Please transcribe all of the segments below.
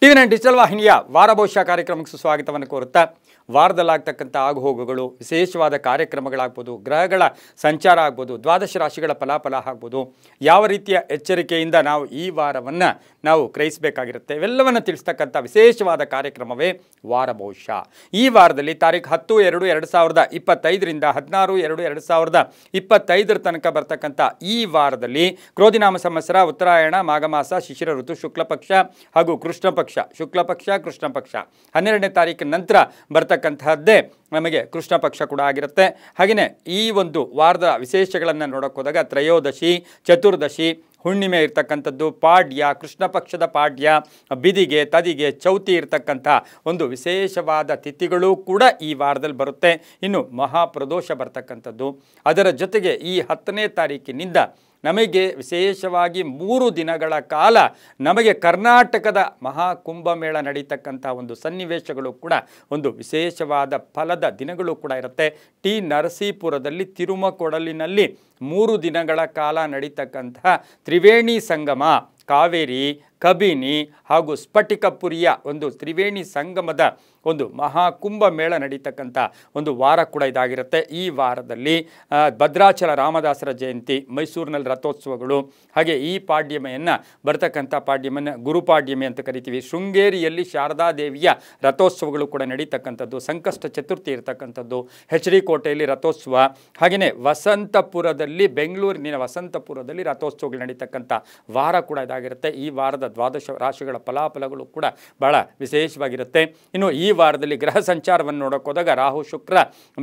ಟಿವಿ9 digital ವಾಹಿನಿಯ ವಾರ ಭವಿಷ್ಯ ಕಾರ್ಯಕ್ರಮಕ್ಕೆ ಸುಸ್ವಾಗತವನ್ನು ಕೋರುತ್ತಾ ವಾರದಲ್ಲಾಗ್ತಕ್ಕಂಥ ಆಗುಹೋಗುಗಳು, ವಿಶೇಷವಾದ ಕಾರ್ಯಕ್ರಮಗಳಾಗ್ಬೋದು, ಗ್ರಹಗಳ ಸಂಚಾರ ಆಗ್ಬೋದು, ದ್ವಾದಶ ರಾಶಿಗಳ ಫಲಾಫಲ ಆಗ್ಬೋದು, ಯಾವ ರೀತಿಯ ಎಚ್ಚರಿಕೆಯಿಂದ ನಾವು ಈ ವಾರವನ್ನು ನಾವು ಗ್ರಹಿಸಬೇಕಾಗಿರುತ್ತೆ ಇವೆಲ್ಲವನ್ನು ತಿಳಿಸ್ತಕ್ಕಂಥ ವಿಶೇಷವಾದ ಕಾರ್ಯಕ್ರಮವೇ ವಾರ ಭವಿಷ್ಯ. ಈ ವಾರದಲ್ಲಿ ತಾರೀಖು 10/2/2025ರಿಂದ 16/2/2025 ತನಕ ಬರ್ತಕ್ಕಂಥ ಈ ವಾರದಲ್ಲಿ ಕ್ರೋಧಿನಾಮ ಸಂವತ್ಸರ, ಉತ್ತರಾಯಣ, ಮಾಘಮಾಸ, ಶಿಶಿರ ಋತು, ಶುಕ್ಲಪಕ್ಷ ಹಾಗೂ ಕೃಷ್ಣ ಪಕ್ಷ, ಶುಕ್ಲಪಕ್ಷ ಕೃಷ್ಣ ಪಕ್ಷ 12ನೇ ತಾರೀಕಿನ ನಂತರ ಬರ್ತಕ್ಕಂತಹದ್ದೇ ನಮಗೆ ಕೃಷ್ಣ ಪಕ್ಷ ಕೂಡ ಆಗಿರುತ್ತೆ. ಹಾಗೆಯೇ ಈ ಒಂದು ವಾರದ ವಿಶೇಷಗಳನ್ನು ನೋಡೋಕೆ ಹೋದಾಗ ತ್ರಯೋದಶಿ, ಚತುರ್ದಶಿ, ಹುಣ್ಣಿಮೆ ಇರ್ತಕ್ಕಂಥದ್ದು, ಪಾಡ್ಯ, ಕೃಷ್ಣ ಪಕ್ಷದ ಪಾಡ್ಯ, ಬಿದಿಗೆ, ತದಿಗೆ, ಚೌತಿ ಇರ್ತಕ್ಕಂಥ ಒಂದು ವಿಶೇಷವಾದ ತಿಥಿಗಳು ಕೂಡ ಈ ವಾರದಲ್ಲಿ ಬರುತ್ತೆ. ಇನ್ನು ಮಹಾಪ್ರದೋಷ ಬರ್ತಕ್ಕಂಥದ್ದು, ಅದರ ಜೊತೆಗೆ ಈ 10ನೇ ತಾರೀಕಿನಿಂದ ನಮಗೆ ವಿಶೇಷವಾಗಿ 3 ದಿನಗಳ ಕಾಲ ನಮಗೆ ಕರ್ನಾಟಕದ ಮಹಾಕುಂಭಮೇಳ ನಡೀತಕ್ಕಂಥ ಒಂದು ಸನ್ನಿವೇಶಗಳು ಕೂಡ ಒಂದು ವಿಶೇಷವಾದ ಫಲದ ದಿನಗಳು ಕೂಡ ಇರುತ್ತೆ. ಟಿ ನರಸೀಪುರದಲ್ಲಿ ತಿರುಮಕೊಡಲಿನಲ್ಲಿ 3 ದಿನಗಳ ಕಾಲ ನಡೀತಕ್ಕಂತಹ ತ್ರಿವೇಣಿ ಸಂಗಮ, ಕಾವೇರಿ, ಕಬಿನಿ ಹಾಗೂ ಸ್ಫಟಿಕಪುರಿಯ ಒಂದು ತ್ರಿವೇಣಿ ಸಂಗಮದ ಒಂದು ಮಹಾಕುಂಭಮೇಳ ನಡೀತಕ್ಕಂಥ ಒಂದು ವಾರ ಕೂಡ ಇದಾಗಿರುತ್ತೆ. ಈ ವಾರದಲ್ಲಿ ಭದ್ರಾಚಲ ರಾಮದಾಸರ ಜಯಂತಿ, ಮೈಸೂರಿನಲ್ಲಿ ರಥೋತ್ಸವಗಳು, ಹಾಗೆ ಈ ಪಾಡ್ಯಮೆಯನ್ನು ಬರ್ತಕ್ಕಂಥ ಪಾಡ್ಯಮೆಯನ್ನು ಗುರುಪಾಡ್ಯಮೆ ಅಂತ ಕರಿತೀವಿ. ಶೃಂಗೇರಿಯಲ್ಲಿ ಶಾರದಾದೇವಿಯ ರಥೋತ್ಸವಗಳು ಕೂಡ ನಡೀತಕ್ಕಂಥದ್ದು, ಸಂಕಷ್ಟ ಚತುರ್ಥಿ ಇರ್ತಕ್ಕಂಥದ್ದು, HD ಕೋಟೆಯಲ್ಲಿ ರಥೋತ್ಸವ, ಹಾಗೆಯೇ ವಸಂತಪುರದಲ್ಲಿ, ಬೆಂಗಳೂರಿನ ವಸಂತಪುರದಲ್ಲಿ ರಥೋತ್ಸವಗಳು ನಡೀತಕ್ಕಂಥ ವಾರ ಕೂಡ ಇದಾಗಿರುತ್ತೆ. ಈ ವಾರದ ದ್ವಾದಶ ರಾಶಿಗಳ ಫಲಾಫಲಗಳು ಕೂಡ ಬಹಳ ವಿಶೇಷವಾಗಿರುತ್ತೆ. ಇನ್ನು ಈ ವಾರದಲ್ಲಿ ಗ್ರಹ ಸಂಚಾರವನ್ನು ನೋಡೋಕೆ ಹೋದಾಗ ರಾಹು ಶುಕ್ರ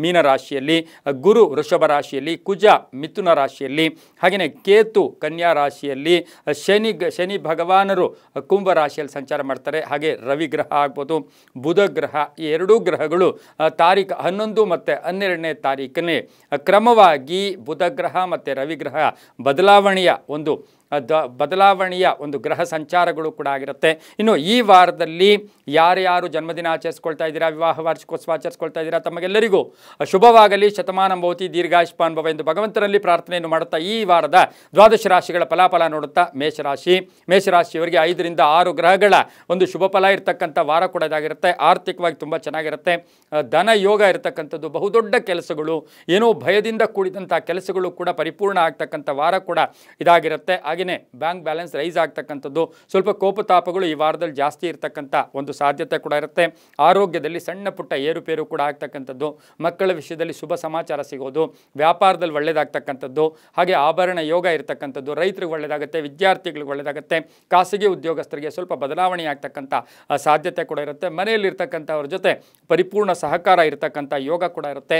ಮೀನ ರಾಶಿಯಲ್ಲಿ, ಗುರು ವೃಷಭ ರಾಶಿಯಲ್ಲಿ, ಕುಜ ಮಿಥುನ ರಾಶಿಯಲ್ಲಿ, ಹಾಗೆಯೇ ಕೇತು ಕನ್ಯಾ ರಾಶಿಯಲ್ಲಿ, ಶನಿ ಭಗವಾನರು ಕುಂಭ ರಾಶಿಯಲ್ಲಿ ಸಂಚಾರ ಮಾಡ್ತಾರೆ. ಹಾಗೆ ರವಿ ಗ್ರಹ ಆಗ್ಬೋದು, ಬುಧ ಗ್ರಹ, ಈ ಎರಡೂ ಗ್ರಹಗಳು ತಾರೀಖು 11 ಮತ್ತು 12ನೇ ತಾರೀಕನೇ ಕ್ರಮವಾಗಿ ಬುಧ ಗ್ರಹ ಮತ್ತು ರವಿ ಗ್ರಹ ಬದಲಾವಣೆಯ ಒಂದು ಗ್ರಹ ಸಂಚಾರಗಳು ಕೂಡ ಆಗಿರುತ್ತೆ. ಇನ್ನು ಈ ವಾರದಲ್ಲಿ ಯಾರ್ಯಾರು ಜನ್ಮದಿನ ಆಚರಿಸ್ಕೊಳ್ತಾ ಇದ್ದೀರಾ, ವಿವಾಹ ವಾರ್ಷಿಕೋತ್ಸವ ಆಚರಿಸ್ಕೊಳ್ತಾ ಇದ್ದೀರಾ, ತಮಗೆಲ್ಲರಿಗೂ ಶುಭವಾಗಲಿ, ಶತಮಾನ ಭವತಿ, ದೀರ್ಘಾಯುಷ್ಮಾನ್ ಭವ ಎಂದು ಭಗವಂತನಲ್ಲಿ ಪ್ರಾರ್ಥನೆಯನ್ನು ಮಾಡುತ್ತಾ ಈ ವಾರದ ದ್ವಾದಶ ರಾಶಿಗಳ ಫಲಾಫಲ ನೋಡುತ್ತಾ ಮೇಷರಾಶಿಯವರಿಗೆ 5ರಿಂದ 6 ಗ್ರಹಗಳ ಒಂದು ಶುಭ ಫಲ ಇರತಕ್ಕಂಥ ವಾರ ಕೂಡ ಇದಾಗಿರುತ್ತೆ. ಆರ್ಥಿಕವಾಗಿ ತುಂಬ ಚೆನ್ನಾಗಿರುತ್ತೆ. ಧನ ಯೋಗ ಇರತಕ್ಕಂಥದ್ದು, ಬಹುದೊಡ್ಡ ಕೆಲಸಗಳು, ಏನೋ ಭಯದಿಂದ ಕೂಡಿದಂಥ ಕೆಲಸಗಳು ಕೂಡ ಪರಿಪೂರ್ಣ ಆಗ್ತಕ್ಕಂಥ ವಾರ ಕೂಡ ಇದಾಗಿರುತ್ತೆ. ಹಾಗೆಯೇ ಬ್ಯಾಂಕ್ ಬ್ಯಾಲೆನ್ಸ್ ರೈಸ್ ಆಗ್ತಕ್ಕಂಥದ್ದು, ಸ್ವಲ್ಪ ಕೋಪತಾಪಗಳು ಈ ವಾರದಲ್ಲಿ ಜಾಸ್ತಿ ಇರತಕ್ಕಂಥ ಒಂದು ಸಾಧ್ಯತೆ ಕೂಡ ಇರುತ್ತೆ. ಆರೋಗ್ಯದಲ್ಲಿ ಸಣ್ಣ ಪುಟ್ಟ ಏರುಪೇರು ಕೂಡ ಆಗ್ತಕ್ಕಂಥದ್ದು, ಮಕ್ಕಳ ವಿಷಯದಲ್ಲಿ ಶುಭ ಸಮಾಚಾರ ಸಿಗೋದು, ವ್ಯಾಪಾರದಲ್ಲಿ ಒಳ್ಳೆಯದಾಗ್ತಕ್ಕಂಥದ್ದು, ಹಾಗೆ ಆಭರಣ ಯೋಗ ಇರತಕ್ಕಂಥದ್ದು, ರೈತರಿಗೆ ಒಳ್ಳೆಯದಾಗುತ್ತೆ, ವಿದ್ಯಾರ್ಥಿಗಳಿಗೆ ಒಳ್ಳೆಯದಾಗುತ್ತೆ, ಖಾಸಗಿ ಉದ್ಯೋಗಸ್ಥರಿಗೆ ಸ್ವಲ್ಪ ಬದಲಾವಣೆ ಆಗ್ತಕ್ಕಂಥ ಸಾಧ್ಯತೆ ಕೂಡ ಇರುತ್ತೆ. ಮನೆಯಲ್ಲಿ ಇರ್ತಕ್ಕಂಥವ್ರ ಜೊತೆ ಪರಿಪೂರ್ಣ ಸಹಕಾರ ಇರತಕ್ಕಂಥ ಯೋಗ ಕೂಡ ಇರುತ್ತೆ.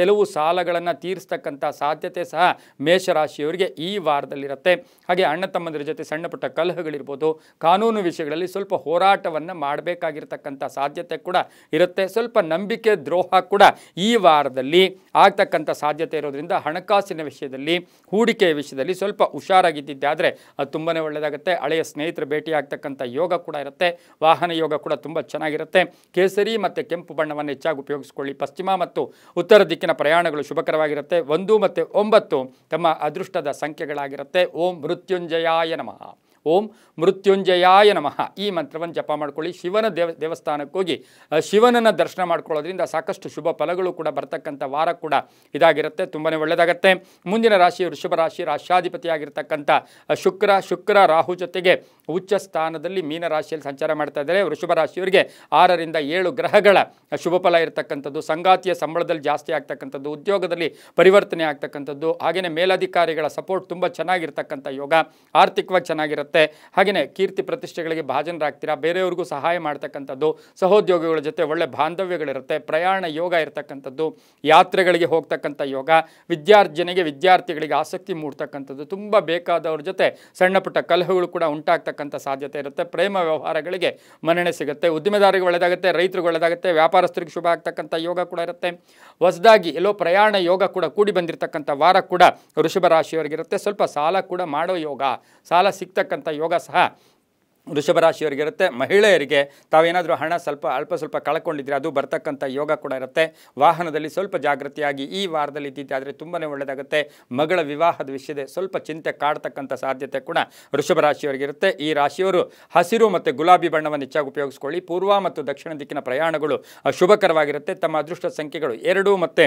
ಕೆಲವು ಸಾಲಗಳನ್ನು ತೀರಿಸ್ತಕ್ಕಂಥ ಸಾಧ್ಯತೆ ಸಹ ಮೇಷರಾಶಿಯವರಿಗೆ ಈ ವಾರದಲ್ಲಿರುತ್ತೆ. ಹಾಗೆ ಅಣ್ಣ ತಮ್ಮಂದಿರ ಜೊತೆ ಸಣ್ಣ ಪುಟ್ಟ ಕಲಹಗಳಿರ್ಬೋದು, ಕಾನೂನು ವಿಷಯಗಳಲ್ಲಿ ಸ್ವಲ್ಪ ಹೋರಾಟವನ್ನು ಮಾಡಬೇಕಾಗಿರ್ತಕ್ಕಂಥ ಸಾಧ್ಯತೆ ಕೂಡ ಇರುತ್ತೆ. ಸ್ವಲ್ಪ ನಂಬಿಕೆ ದ್ರೋಹ ಕೂಡ ಈ ವಾರದಲ್ಲಿ ಆಗ್ತಕ್ಕಂಥ ಸಾಧ್ಯತೆ ಇರೋದ್ರಿಂದ ಹಣಕಾಸಿನ ವಿಷಯದಲ್ಲಿ, ಹೂಡಿಕೆಯ ವಿಷಯದಲ್ಲಿ ಸ್ವಲ್ಪ ಹುಷಾರಾಗಿದ್ದಿದ್ದಾದರೆ ಅದು ತುಂಬಾ ಒಳ್ಳೆಯದಾಗುತ್ತೆ. ಹಳೆಯ ಸ್ನೇಹಿತರ ಭೇಟಿ ಆಗ್ತಕ್ಕಂಥ ಯೋಗ ಕೂಡ ಇರುತ್ತೆ. ವಾಹನ ಯೋಗ ಕೂಡ ತುಂಬ ಚೆನ್ನಾಗಿರುತ್ತೆ. ಕೇಸರಿ ಮತ್ತು ಕೆಂಪು ಬಣ್ಣವನ್ನು ಹೆಚ್ಚಾಗಿ ಉಪಯೋಗಿಸಿಕೊಳ್ಳಿ. ಪಶ್ಚಿಮ ಮತ್ತು ಉತ್ತರ ದಿಕ್ಕಿನ ಪ್ರಯಾಣಗಳು ಶುಭಕರವಾಗಿರುತ್ತೆ. 1 ಮತ್ತು 9 ತಮ್ಮ ಅದೃಷ್ಟದ ಸಂಖ್ಯೆಗಳಾಗಿರುತ್ತೆ. ಓಂ ಮೃತ್ಯುಂಜಯಾಯ ನಮಃ, ಓಂ ಮೃತ್ಯುಂಜಯಾಯ ನಮಃ ಈ ಮಂತ್ರವನ್ನು ಜಪ ಮಾಡ್ಕೊಳ್ಳಿ. ಶಿವನ ದೇವಸ್ಥಾನಕ್ಕೆ ಹೋಗಿ ಶಿವನನ್ನು ದರ್ಶನ ಮಾಡ್ಕೊಳ್ಳೋದ್ರಿಂದ ಸಾಕಷ್ಟು ಶುಭ ಫಲಗಳು ಕೂಡ ಬರ್ತಕ್ಕಂಥ ವಾರ ಕೂಡ ಇದಾಗಿರುತ್ತೆ. ತುಂಬಾ ಒಳ್ಳೆಯದಾಗುತ್ತೆ. ಮುಂದಿನ ರಾಶಿ ವೃಷಭ ರಾಶಿ, ರಾಶ್ಯಾಧಿಪತಿಯಾಗಿರ್ತಕ್ಕಂಥ ಶುಕ್ರ ರಾಹು ಜೊತೆಗೆ ಉಚ್ಚ ಸ್ಥಾನದಲ್ಲಿ ಮೀನ ರಾಶಿಯಲ್ಲಿ ಸಂಚಾರ ಮಾಡ್ತಾ ಇದ್ದಾರೆ. ವೃಷಭ ರಾಶಿಯವರಿಗೆ 6ರಿಂದ 7 ಗ್ರಹಗಳ ಶುಭ ಫಲ ಇರತಕ್ಕಂಥದ್ದು, ಸಂಗಾತಿಯ ಸಂಬಳದಲ್ಲಿ ಜಾಸ್ತಿ ಆಗ್ತಕ್ಕಂಥದ್ದು, ಉದ್ಯೋಗದಲ್ಲಿ ಪರಿವರ್ತನೆ ಆಗ್ತಕ್ಕಂಥದ್ದು, ಹಾಗೆಯೇ ಮೇಲಧಿಕಾರಿಗಳ ಸಪೋರ್ಟ್ ತುಂಬ ಚೆನ್ನಾಗಿರ್ತಕ್ಕಂಥ ಯೋಗ, ಆರ್ಥಿಕವಾಗಿ ಚೆನ್ನಾಗಿರುತ್ತೆ. ಹಾಗೆಯೇ ಕೀರ್ತಿ ಪ್ರತಿಷ್ಠೆಗಳಿಗೆ ಭಾಜನರಾಗ್ತೀರಾ, ಬೇರೆಯವ್ರಿಗೂ ಸಹಾಯ ಮಾಡ್ತಕ್ಕಂಥದ್ದು, ಸಹೋದ್ಯೋಗಿಗಳ ಜೊತೆ ಒಳ್ಳೆ ಬಾಂಧವ್ಯಗಳಿರುತ್ತೆ, ಪ್ರಯಾಣ ಯೋಗ ಇರತಕ್ಕಂಥದ್ದು, ಯಾತ್ರೆಗಳಿಗೆ ಹೋಗ್ತಕ್ಕಂಥ ಯೋಗ, ವಿದ್ಯಾರ್ಥಿಗಳಿಗೆ ಆಸಕ್ತಿ ಮೂಡ್ತಕ್ಕಂಥದ್ದು, ತುಂಬ ಬೇಕಾದವ್ರ ಜೊತೆ ಸಣ್ಣ ಪುಟ್ಟ ಕಲಹಗಳು ಕೂಡ ಉಂಟಾಗ್ತಕ್ಕಂಥ ಸಾಧ್ಯತೆ ಇರುತ್ತೆ. ಪ್ರೇಮ ವ್ಯವಹಾರಗಳಿಗೆ ಮನ್ನಣೆ ಸಿಗುತ್ತೆ. ಉದ್ದಿಮೆದಾರರಿಗೆ ಒಳ್ಳೆಯದಾಗುತ್ತೆ, ರೈತರಿಗೆ ಒಳ್ಳೆಯದಾಗುತ್ತೆ, ವ್ಯಾಪಾರಸ್ಥರಿಗೆ ಶುಭ ಆಗ್ತಕ್ಕಂಥ ಯೋಗ ಕೂಡ ಇರುತ್ತೆ. ಹೊಸದಾಗಿ ಎಲ್ಲೋ ಪ್ರಯಾಣ ಯೋಗ ಕೂಡ ಕೂಡಿ ಬಂದಿರತಕ್ಕಂಥ ವಾರ ಕೂಡ ವೃಷಭ ರಾಶಿಯವರಿಗಿರುತ್ತೆ. ಸ್ವಲ್ಪ ಸಾಲ ಕೂಡ ಮಾಡೋ ಯೋಗ, ಸಾಲ ಸಿಗ್ತಕ್ಕಂಥ ಯೋಗ ಸಹ ವೃಷಭ ರಾಶಿಯವರಿಗೆ ಇರುತ್ತೆ. ಮಹಿಳೆಯರಿಗೆ ತಾವೇನಾದರೂ ಹಣ ಅಲ್ಪ ಸ್ವಲ್ಪ ಕಳ್ಕೊಂಡಿದ್ರೆ ಅದು ಬರ್ತಕ್ಕಂಥ ಯೋಗ ಕೂಡ ಇರುತ್ತೆ. ವಾಹನದಲ್ಲಿ ಸ್ವಲ್ಪ ಜಾಗೃತಿಯಾಗಿ ಈ ವಾರದಲ್ಲಿ ಇದ್ದಿದ್ದಾದರೆ ತುಂಬಾ ಒಳ್ಳೆಯದಾಗುತ್ತೆ. ಮಗಳ ವಿವಾಹದ ವಿಷಯದ ಸ್ವಲ್ಪ ಚಿಂತೆ ಕಾಡ್ತಕ್ಕಂಥ ಸಾಧ್ಯತೆ ಕೂಡ ವೃಷಭ ರಾಶಿಯವರಿಗೆ ಇರುತ್ತೆ. ಈ ರಾಶಿಯವರು ಹಸಿರು ಮತ್ತು ಗುಲಾಬಿ ಬಣ್ಣವನ್ನು ಹೆಚ್ಚಾಗಿ ಉಪಯೋಗಿಸ್ಕೊಳ್ಳಿ. ಪೂರ್ವ ಮತ್ತು ದಕ್ಷಿಣ ದಿಕ್ಕಿನ ಪ್ರಯಾಣಗಳು ಶುಭಕರವಾಗಿರುತ್ತೆ. ತಮ್ಮ ಅದೃಷ್ಟ ಸಂಖ್ಯೆಗಳು 2 ಮತ್ತು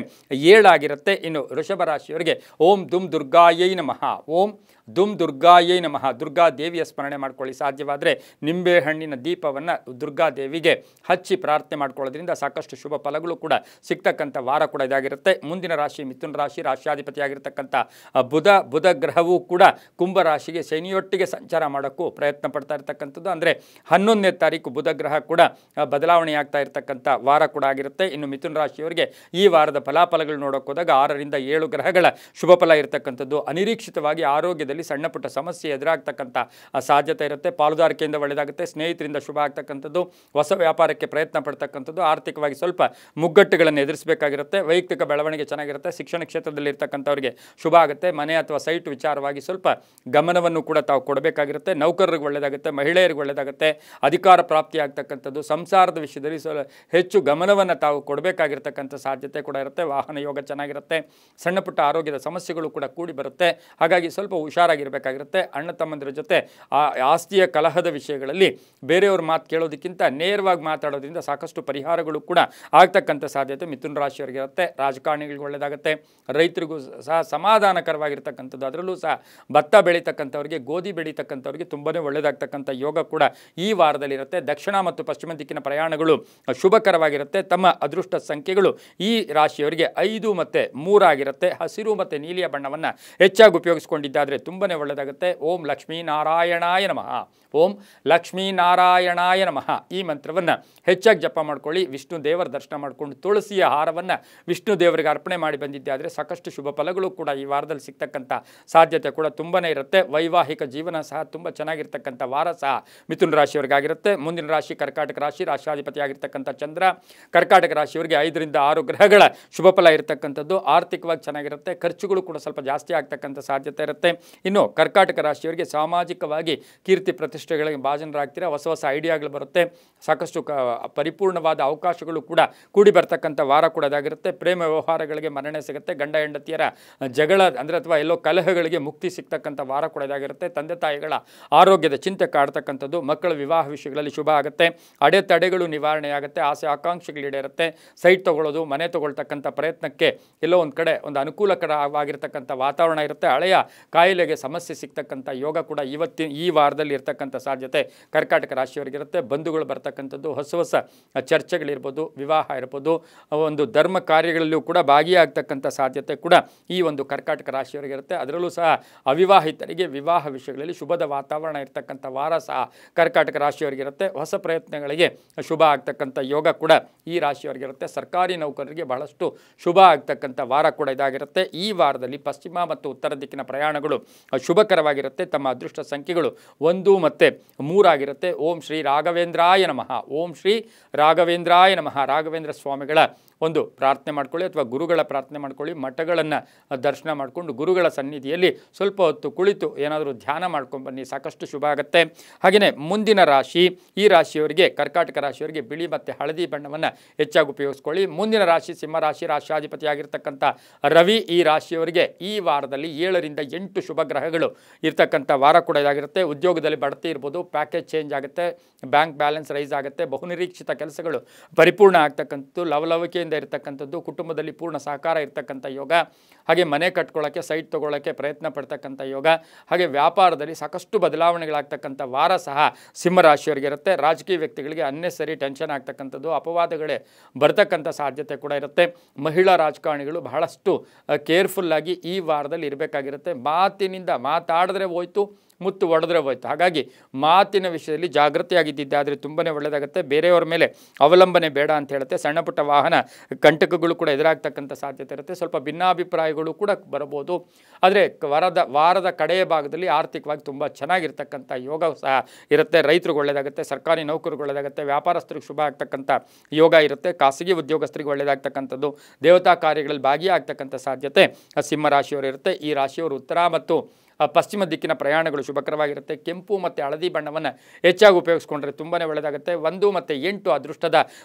7 ಆಗಿರುತ್ತೆ. ಇನ್ನು ವೃಷಭ ರಾಶಿಯವರಿಗೆ ಓಂ ದುಮ್ ದುರ್ಗಾಯೈ ನಮಃ, ಓಂ ದುಮ್ ದುರ್ಗಾಯೈ ನಮಃ, ದುರ್ಗಾ ದೇವಿಯ ಸ್ಮರಣೆ ಮಾಡ್ಕೊಳ್ಳಿ. ಸಾಧ್ಯವಾದರೆ ನಿಂಬೆಹಣ್ಣಿನ ದೀಪವನ್ನು ದುರ್ಗಾದೇವಿಗೆ ಹಚ್ಚಿ ಪ್ರಾರ್ಥನೆ ಮಾಡ್ಕೊಳ್ಳೋದ್ರಿಂದ ಸಾಕಷ್ಟು ಶುಭ ಫಲಗಳು ಕೂಡ ಸಿಗ್ತಕ್ಕಂಥ ವಾರ ಕೂಡ ಇದಾಗಿರುತ್ತೆ. ಮುಂದಿನ ರಾಶಿ ಮಿಥುನ ರಾಶಿ, ರಾಶಿಯಾಧಿಪತಿಯಾಗಿರ್ತಕ್ಕಂಥ ಬುಧ ಗ್ರಹವೂ ಕೂಡ ಕುಂಭ ರಾಶಿಗೆ ಶನಿಯೊಟ್ಟಿಗೆ ಸಂಚಾರ ಮಾಡೋಕ್ಕೂ ಪ್ರಯತ್ನ ಪಡ್ತಾ ಇರ್ತಕ್ಕಂಥದ್ದು. ಅಂದರೆ 11ನೇ ತಾರೀಕು ಬುಧ ಗ್ರಹ ಕೂಡ ಬದಲಾವಣೆ ಆಗ್ತಾ ಇರ್ತಕ್ಕಂಥ ವಾರ ಕೂಡ ಆಗಿರುತ್ತೆ. ಇನ್ನು ಮಿಥುನ ರಾಶಿಯವರಿಗೆ ಈ ವಾರದ ಫಲಾಫಲಗಳು ನೋಡೋಕೆ ಹೋದಾಗ 6 ರಿಂದ 7 ಗ್ರಹಗಳ ಶುಭ ಫಲ ಇರತಕ್ಕಂಥದ್ದು. ಅನಿರೀಕ್ಷಿತವಾಗಿ ಆರೋಗ್ಯದಲ್ಲಿ ಸಣ್ಣ ಪುಟ್ಟ ಸಮಸ್ಯೆ ಎದುರಾಗ್ತಕ್ಕಂಥ ಸಾಧ್ಯತೆ ಇರುತ್ತೆ. ಪಾಲುದಾರಿಕೆಯಿಂದ ಒಳ್ಳೆಯದಾಗುತ್ತೆ. ಸ್ನೇಹಿತರಿಂದ ಶುಭ ಆಗ್ತಕ್ಕಂಥದ್ದು. ಹೊಸ ವ್ಯಾಪಾರಕ್ಕೆ ಪ್ರಯತ್ನ ಪಡ್ತಕ್ಕಂಥದ್ದು. ಆರ್ಥಿಕವಾಗಿ ಸ್ವಲ್ಪ ಮುಗ್ಗಟ್ಟುಗಳನ್ನು ಎದುರಿಸಬೇಕಾಗಿರುತ್ತೆ. ವೈಯಕ್ತಿಕ ಬೆಳವಣಿಗೆ ಚೆನ್ನಾಗಿರುತ್ತೆ. ಶಿಕ್ಷಣ ಕ್ಷೇತ್ರದಲ್ಲಿ ಇರ್ತಕ್ಕಂಥವ್ರಿಗೆ ಶುಭ ಆಗುತ್ತೆ. ಮನೆ ಅಥವಾ ಸೈಟ್ ವಿಚಾರವಾಗಿ ಸ್ವಲ್ಪ ಗಮನವನ್ನು ಕೂಡ ತಾವು ಕೊಡಬೇಕಾಗಿರುತ್ತೆ. ನೌಕರರಿಗೆ ಒಳ್ಳೆಯದಾಗುತ್ತೆ. ಮಹಿಳೆಯರಿಗೆ ಒಳ್ಳೆಯದಾಗುತ್ತೆ. ಅಧಿಕಾರ ಪ್ರಾಪ್ತಿ ಆಗ್ತಕ್ಕಂಥದ್ದು. ಸಂಸಾರದ ವಿಷಯದಲ್ಲಿ ಹೆಚ್ಚು ಗಮನವನ್ನು ತಾವು ಕೊಡಬೇಕಾಗಿರ್ತಕ್ಕಂಥ ಸಾಧ್ಯತೆ ಕೂಡ ಇರುತ್ತೆ. ವಾಹನ ಯೋಗ ಚೆನ್ನಾಗಿರುತ್ತೆ. ಸಣ್ಣ ಪುಟ್ಟ ಆರೋಗ್ಯದ ಸಮಸ್ಯೆಗಳು ಕೂಡ ಕೂಡಿ ಬರುತ್ತೆ. ಹಾಗಾಗಿ ಸ್ವಲ್ಪ ಹುಷಾರಾಗಿರಬೇಕಾಗಿರುತ್ತೆ. ಅಣ್ಣ ತಮ್ಮಂದಿರ ಜೊತೆ ಆಸ್ತಿಯ ಕಲಹದ ವಿಷಯಗಳಲ್ಲಿ ಬೇರೆಯವ್ರ ಮಾತು ಕೇಳೋದಕ್ಕಿಂತ ನೇರವಾಗಿ ಮಾತಾಡೋದ್ರಿಂದ ಸಾಕಷ್ಟು ಪರಿಹಾರಗಳು ಕೂಡ ಆಗ್ತಕ್ಕಂಥ ಸಾಧ್ಯತೆ ಮಿಥುನ ರಾಶಿಯವರಿಗಿರುತ್ತೆ. ರಾಜಕಾರಣಿಗಳಿಗೆ ಒಳ್ಳೆಯದಾಗುತ್ತೆ. ರೈತರಿಗೂ ಸಹ ಸಮಾಧಾನಕರವಾಗಿರ್ತಕ್ಕಂಥದ್ದು. ಅದರಲ್ಲೂ ಸಹ ಭತ್ತ ಬೆಳೀತಕ್ಕಂಥವ್ರಿಗೆ, ಗೋಧಿ ಬೆಳೀತಕ್ಕಂಥವ್ರಿಗೆ ತುಂಬಾ ಒಳ್ಳೆಯದಾಗ್ತಕ್ಕಂಥ ಯೋಗ ಕೂಡ ಈ ವಾರದಲ್ಲಿರುತ್ತೆ. ದಕ್ಷಿಣ ಮತ್ತು ಪಶ್ಚಿಮ ದಿಕ್ಕಿನ ಪ್ರಯಾಣಗಳು ಶುಭಕರವಾಗಿರುತ್ತೆ. ತಮ್ಮ ಅದೃಷ್ಟ ಸಂಖ್ಯೆಗಳು ಈ ರಾಶಿಯವರಿಗೆ 5 ಮತ್ತು 3 ಆಗಿರುತ್ತೆ. ಹಸಿರು ಮತ್ತು ನೀಲಿಯ ಬಣ್ಣವನ್ನು ಹೆಚ್ಚಾಗಿ ಉಪಯೋಗಿಸ್ಕೊಂಡಿದ್ದಾದರೆ ತುಂಬಾ ಒಳ್ಳೆಯದಾಗುತ್ತೆ. ಓಂ ಲಕ್ಷ್ಮೀ ನಾರಾಯಣಾಯ ನಮಃ, ಓಂ ಲಕ್ಷ್ಮೀ ನಾರಾಯಣಾಯ ನಮಃ ಈ ಮಂತ್ರವನ್ನು ಹೆಚ್ಚಾಗಿ ಜಪ ಮಾಡ್ಕೊಳ್ಳಿ. ವಿಷ್ಣು ದೇವರ ದರ್ಶನ ಮಾಡಿಕೊಂಡು ತುಳಸಿಯ ಹಾರವನ್ನು ವಿಷ್ಣು ದೇವರಿಗೆ ಅರ್ಪಣೆ ಮಾಡಿ ಬಂದಿದ್ದಾದರೆ ಸಾಕಷ್ಟು ಶುಭ ಫಲಗಳು ಕೂಡ ಈ ವಾರದಲ್ಲಿ ಸಿಗ್ತಕ್ಕಂಥ ಸಾಧ್ಯತೆ ಕೂಡ ತುಂಬಾ ಇರುತ್ತೆ. ವೈವಾಹಿಕ ಜೀವನ ಸಹ ತುಂಬ ಚೆನ್ನಾಗಿರ್ತಕ್ಕಂಥ ವಾರ ಸಹ ಮಿಥುನ ರಾಶಿಯವರಿಗಾಗಿರುತ್ತೆ. ಮುಂದಿನ ರಾಶಿ ಕರ್ಕಾಟಕ ರಾಶಿ, ರಾಶಿಯಾಧಿಪತಿಯಾಗಿರ್ತಕ್ಕಂಥ ಚಂದ್ರ. ಕರ್ಕಾಟಕ ರಾಶಿಯವರಿಗೆ 5 ರಿಂದ 6 ಗ್ರಹಗಳ ಶುಭ ಫಲ ಇರತಕ್ಕಂಥದ್ದು. ಆರ್ಥಿಕವಾಗಿ ಚೆನ್ನಾಗಿರುತ್ತೆ. ಖರ್ಚುಗಳು ಕೂಡ ಸ್ವಲ್ಪ ಜಾಸ್ತಿ ಆಗ್ತಕ್ಕಂಥ ಸಾಧ್ಯತೆ ಇರುತ್ತೆ. ಇನ್ನು ಕರ್ಕಾಟಕ ರಾಶಿಯವರಿಗೆ ಸಾಮಾಜಿಕವಾಗಿ ಕೀರ್ತಿ ಪ್ರತಿಷ್ಠೆಗಳಿಗೆ ಭಾಜನರಾಗ್ತೀರಾ. ಹೊಸ ಐಡಿಯಾಗಳು ಬರುತ್ತೆ. ಸಾಕಷ್ಟು ಪರಿಪೂರ್ಣವಾದ ಅವಕಾಶಗಳು ಕೂಡ ಕೂಡಿ ಬರ್ತಕ್ಕಂಥ ವಾರ ಕೂಡ ಇದಾಗಿರುತ್ತೆ. ಪ್ರೇಮ ವ್ಯವಹಾರಗಳಿಗೆ ಮನ್ನಣೆ ಸಿಗುತ್ತೆ. ಗಂಡ ಹೆಂಡತಿಯರ ಜಗಳ ಅಂದರೆ ಅಥವಾ ಎಲ್ಲೋ ಕಲಹಗಳಿಗೆ ಮುಕ್ತಿ ಸಿಗ್ತಕ್ಕಂಥ ವಾರ ಕೂಡ ಇದಾಗಿರುತ್ತೆ. ತಂದೆ ತಾಯಿಗಳ ಆರೋಗ್ಯದ ಚಿಂತೆ ಕಾಡ್ತಕ್ಕಂಥದ್ದು. ಮಕ್ಕಳ ವಿವಾಹ ವಿಷಯಗಳಲ್ಲಿ ಶುಭ ಆಗುತ್ತೆ. ಅಡೆತಡೆಗಳು ನಿವಾರಣೆ ಆಗುತ್ತೆ. ಆಸೆ ಆಕಾಂಕ್ಷೆಗಳು ಈಡೇರುತ್ತೆ. ಸೈಟ್ ತೊಗೊಳ್ಳೋದು, ಮನೆ ತೊಗೊಳ್ತಕ್ಕಂಥ ಪ್ರಯತ್ನಕ್ಕೆ ಎಲ್ಲೋ ಒಂದು ಕಡೆ ಒಂದು ಅನುಕೂಲಕರವಾಗಿರ್ತಕ್ಕಂಥ ವಾತಾವರಣ ಇರುತ್ತೆ. ಹಳೆಯ ಕಾಯಿಲೆಗೆ ಸಮಸ್ಯೆ ಸಿಗ್ತಕ್ಕಂಥ ಯೋಗ ಕೂಡ ಈ ವಾರದಲ್ಲಿ ಇರ್ತಕ್ಕಂಥ ಸಾಧ್ಯತೆ ಕರ್ಕಾಟಕ ರಾಶಿಯವರಿಗಿರುತ್ತೆ. ಬಂಧುಗಳು ಬರ್ತಕ್ಕಂಥದ್ದು, ಹೊಸ ಚರ್ಚೆಗಳಿರ್ಬೋದು, ವಿವಾಹ ಇರ್ಬೋದು, ಒಂದು ಧರ್ಮ ಕಾರ್ಯಗಳಲ್ಲೂ ಕೂಡ ಭಾಗಿಯಾಗ್ತಕ್ಕಂಥ ಸಾಧ್ಯತೆ ಕೂಡ ಈ ಒಂದು ಕರ್ಕಾಟಕ ರಾಶಿಯವರಿಗಿರುತ್ತೆ. ಅದರಲ್ಲೂ ಸಹ ಅವಿವಾಹಿತರಿಗೆ ವಿವಾಹ ವಿಷಯಗಳಲ್ಲಿ ಶುಭದ ವಾತಾವರಣ ಇರ್ತಕ್ಕಂಥ ವಾರ ಸಹ ಕರ್ಕಾಟಕ ರಾಶಿಯವರಿಗಿರುತ್ತೆ. ಹೊಸ ಪ್ರಯತ್ನಗಳಿಗೆ ಶುಭ ಆಗ್ತಕ್ಕಂಥ ಯೋಗ ಕೂಡ ಈ ರಾಶಿಯವರಿಗಿರುತ್ತೆ. ಸರ್ಕಾರಿ ನೌಕರರಿಗೆ ಬಹಳಷ್ಟು ಶುಭ ಆಗ್ತಕ್ಕಂಥ ವಾರ ಕೂಡ ಇದಾಗಿರುತ್ತೆ. ಈ ವಾರದಲ್ಲಿ ಪಶ್ಚಿಮ ಮತ್ತು ಉತ್ತರ ದಿಕ್ಕಿನ ಪ್ರಯಾಣಗಳು ಶುಭಕರವಾಗಿರುತ್ತೆ. ತಮ್ಮ ಅದೃಷ್ಟ ಸಂಖ್ಯೆಗಳು 1 ಮತ್ತು 3 ಆಗಿರುತ್ತೆ. ಓಂ ಶ್ರೀ ರಾಘವೇಂದ್ರಾಯ ನಮಃ, ಓಂ ಶ್ರೀ ರಾಘವೇಂದ್ರಾಯ ನಮಃ. ರಾಘವೇಂದ್ರ ಸ್ವಾಮಿಗಳ ಒಂದು ಪ್ರಾರ್ಥನೆ ಮಾಡ್ಕೊಳ್ಳಿ ಅಥವಾ ಗುರುಗಳ ಪ್ರಾರ್ಥನೆ ಮಾಡ್ಕೊಳ್ಳಿ. ಮಠಗಳನ್ನು ದರ್ಶನ ಮಾಡಿಕೊಂಡು ಗುರುಗಳ ಸನ್ನಿಧಿಯಲ್ಲಿ ಸ್ವಲ್ಪ ಹೊತ್ತು ಕುಳಿತು ಏನಾದರೂ ಧ್ಯಾನ ಮಾಡ್ಕೊಂಡು ಬನ್ನಿ. ಸಾಕಷ್ಟು ಶುಭ ಆಗುತ್ತೆ. ಹಾಗೆಯೇ ಮುಂದಿನ ರಾಶಿ ಈ ರಾಶಿಯವರಿಗೆ ಕರ್ಕಾಟಕ ರಾಶಿಯವರಿಗೆ ಬಿಳಿ ಮತ್ತು ಹಳದಿ ಬಣ್ಣವನ್ನು ಹೆಚ್ಚಾಗಿ ಉಪಯೋಗಿಸ್ಕೊಳ್ಳಿ. ಮುಂದಿನ ರಾಶಿ ಸಿಂಹರಾಶಿ, ರಾಶಿಯಾಧಿಪತಿಯಾಗಿರ್ತಕ್ಕಂಥ ರವಿ ಈ ರಾಶಿಯವರಿಗೆ ಈ ವಾರದಲ್ಲಿ 7 ರಿಂದ 8 ಶುಭ ಗ್ರಹಗಳು ಇರ್ತಕ್ಕಂಥ ವಾರ ಕೂಡ ಇದಾಗಿರುತ್ತೆ. ಉದ್ಯೋಗದಲ್ಲಿ ಬಡ್ತಿ ಇರ್ಬೋದು, ಪ್ಯಾಕೇಜ್ ಚೇಂಜ್ ಆಗುತ್ತೆ, ಬ್ಯಾಂಕ್ ಬ್ಯಾಲೆನ್ಸ್ ರೈಸ್ ಆಗುತ್ತೆ, ಬಹುನಿರೀಕ್ಷಿತ ಕೆಲಸಗಳು ಪರಿಪೂರ್ಣ ಆಗ್ತಕ್ಕಂಥದ್ದು, ಲವಲವಿಕೆಯಿಂದ ಇರತಕ್ಕಂಥದ್ದು, ಕುಟುಂಬದಲ್ಲಿ ಪೂರ್ಣ ಸಹಕಾರ ಇರ್ತಕ್ಕಂಥ ಯೋಗ, ಹಾಗೆ ಮನೆ ಕಟ್ಕೊಳ್ಳೋಕ್ಕೆ, ಸೈಟ್ ತೊಗೊಳ್ಳೋಕ್ಕೆ ಪ್ರಯತ್ನ ಪಡ್ತಕ್ಕಂಥ ಯೋಗ, ಹಾಗೆ ವ್ಯಾಪಾರದಲ್ಲಿ ಸಾಕಷ್ಟು ಬದಲಾವಣೆಗಳಾಗ್ತಕ್ಕಂಥ ವಾರ ಸಹ ಸಿಂಹರಾಶಿಯವರಿಗಿರುತ್ತೆ. ರಾಜಕೀಯ ವ್ಯಕ್ತಿಗಳಿಗೆ ಅನ್ನೆಸರಿ ಟೆನ್ಷನ್ ಆಗ್ತಕ್ಕಂಥದ್ದು, ಅಪವಾದಗಳೇ ಬರ್ತಕ್ಕಂಥ ಸಾಧ್ಯತೆ ಕೂಡ ಇರುತ್ತೆ. ಮಹಿಳಾ ರಾಜಕಾರಣಿಗಳು ಬಹಳಷ್ಟು ಕೇರ್ಫುಲ್ಲಾಗಿ ಈ ವಾರದಲ್ಲಿ ಇರಬೇಕಾಗಿರುತ್ತೆ. ಮಾತಿನಿಂದ ಮಾತಾಡಿದ್ರೆ ಹೋಯ್ತು, ಮುತ್ತು ಒಡೆದ್ರೆ ಹೋಯ್ತು. ಹಾಗಾಗಿ ಮಾತಿನ ವಿಷಯದಲ್ಲಿ ಜಾಗೃತಿಯಾಗಿದ್ದಿದ್ದಾದರೆ ತುಂಬಾ ಒಳ್ಳೆಯದಾಗುತ್ತೆ. ಬೇರೆಯವರ ಮೇಲೆ ಅವಲಂಬನೆ ಬೇಡ ಅಂತ ಹೇಳುತ್ತೆ. ಸಣ್ಣ ಪುಟ್ಟ ವಾಹನ ಕಂಟಕಗಳು ಕೂಡ ಎದುರಾಗ್ತಕ್ಕಂಥ ಸಾಧ್ಯತೆ ಇರುತ್ತೆ. ಸ್ವಲ್ಪ ಭಿನ್ನಾಭಿಪ್ರಾಯಗಳು ಕೂಡ ಬರಬಹುದು. ಆದರೆ ವಾರದ ಕಡೆಯ ಭಾಗದಲ್ಲಿ ಆರ್ಥಿಕವಾಗಿ ತುಂಬ ಚೆನ್ನಾಗಿರ್ತಕ್ಕಂಥ ಯೋಗ ಸಹ ಇರುತ್ತೆ. ರೈತರಿಗೆ ಒಳ್ಳೆಯದಾಗುತ್ತೆ, ಸರ್ಕಾರಿ ನೌಕರಿಗೆ ಒಳ್ಳೆಯದಾಗುತ್ತೆ, ವ್ಯಾಪಾರಸ್ಥರಿಗೆ ಶುಭ ಆಗ್ತಕ್ಕಂಥ ಯೋಗ ಇರುತ್ತೆ. ಖಾಸಗಿ ಉದ್ಯೋಗಸ್ಥರಿಗೆ ಒಳ್ಳೆಯದಾಗ್ತಕ್ಕಂಥದ್ದು, ದೇವತಾ ಕಾರ್ಯಗಳಲ್ಲಿ ಭಾಗಿಯಾಗ್ತಕ್ಕಂಥ ಸಾಧ್ಯತೆ ಸಿಂಹರಾಶಿಯವರು ಇರುತ್ತೆ. ಈ ರಾಶಿಯವರು ಉತ್ತರ ಮತ್ತು ಪಶ್ಚಿಮ ದಿಕ್ಕಿನ ಪ್ರಯಾಣಗಳು ಶುಭಕರವಾಗಿರುತ್ತೆ. ಕೆಂಪು ಮತ್ತು ಹಳದಿ ಬಣ್ಣವನ್ನು ಹೆಚ್ಚಾಗಿ ಉಪಯೋಗಿಸ್ಕೊಂಡ್ರೆ ತುಂಬಾ ಒಳ್ಳೆಯದಾಗುತ್ತೆ. 1 ಮತ್ತು 8 ಅದೃಷ್ಟದ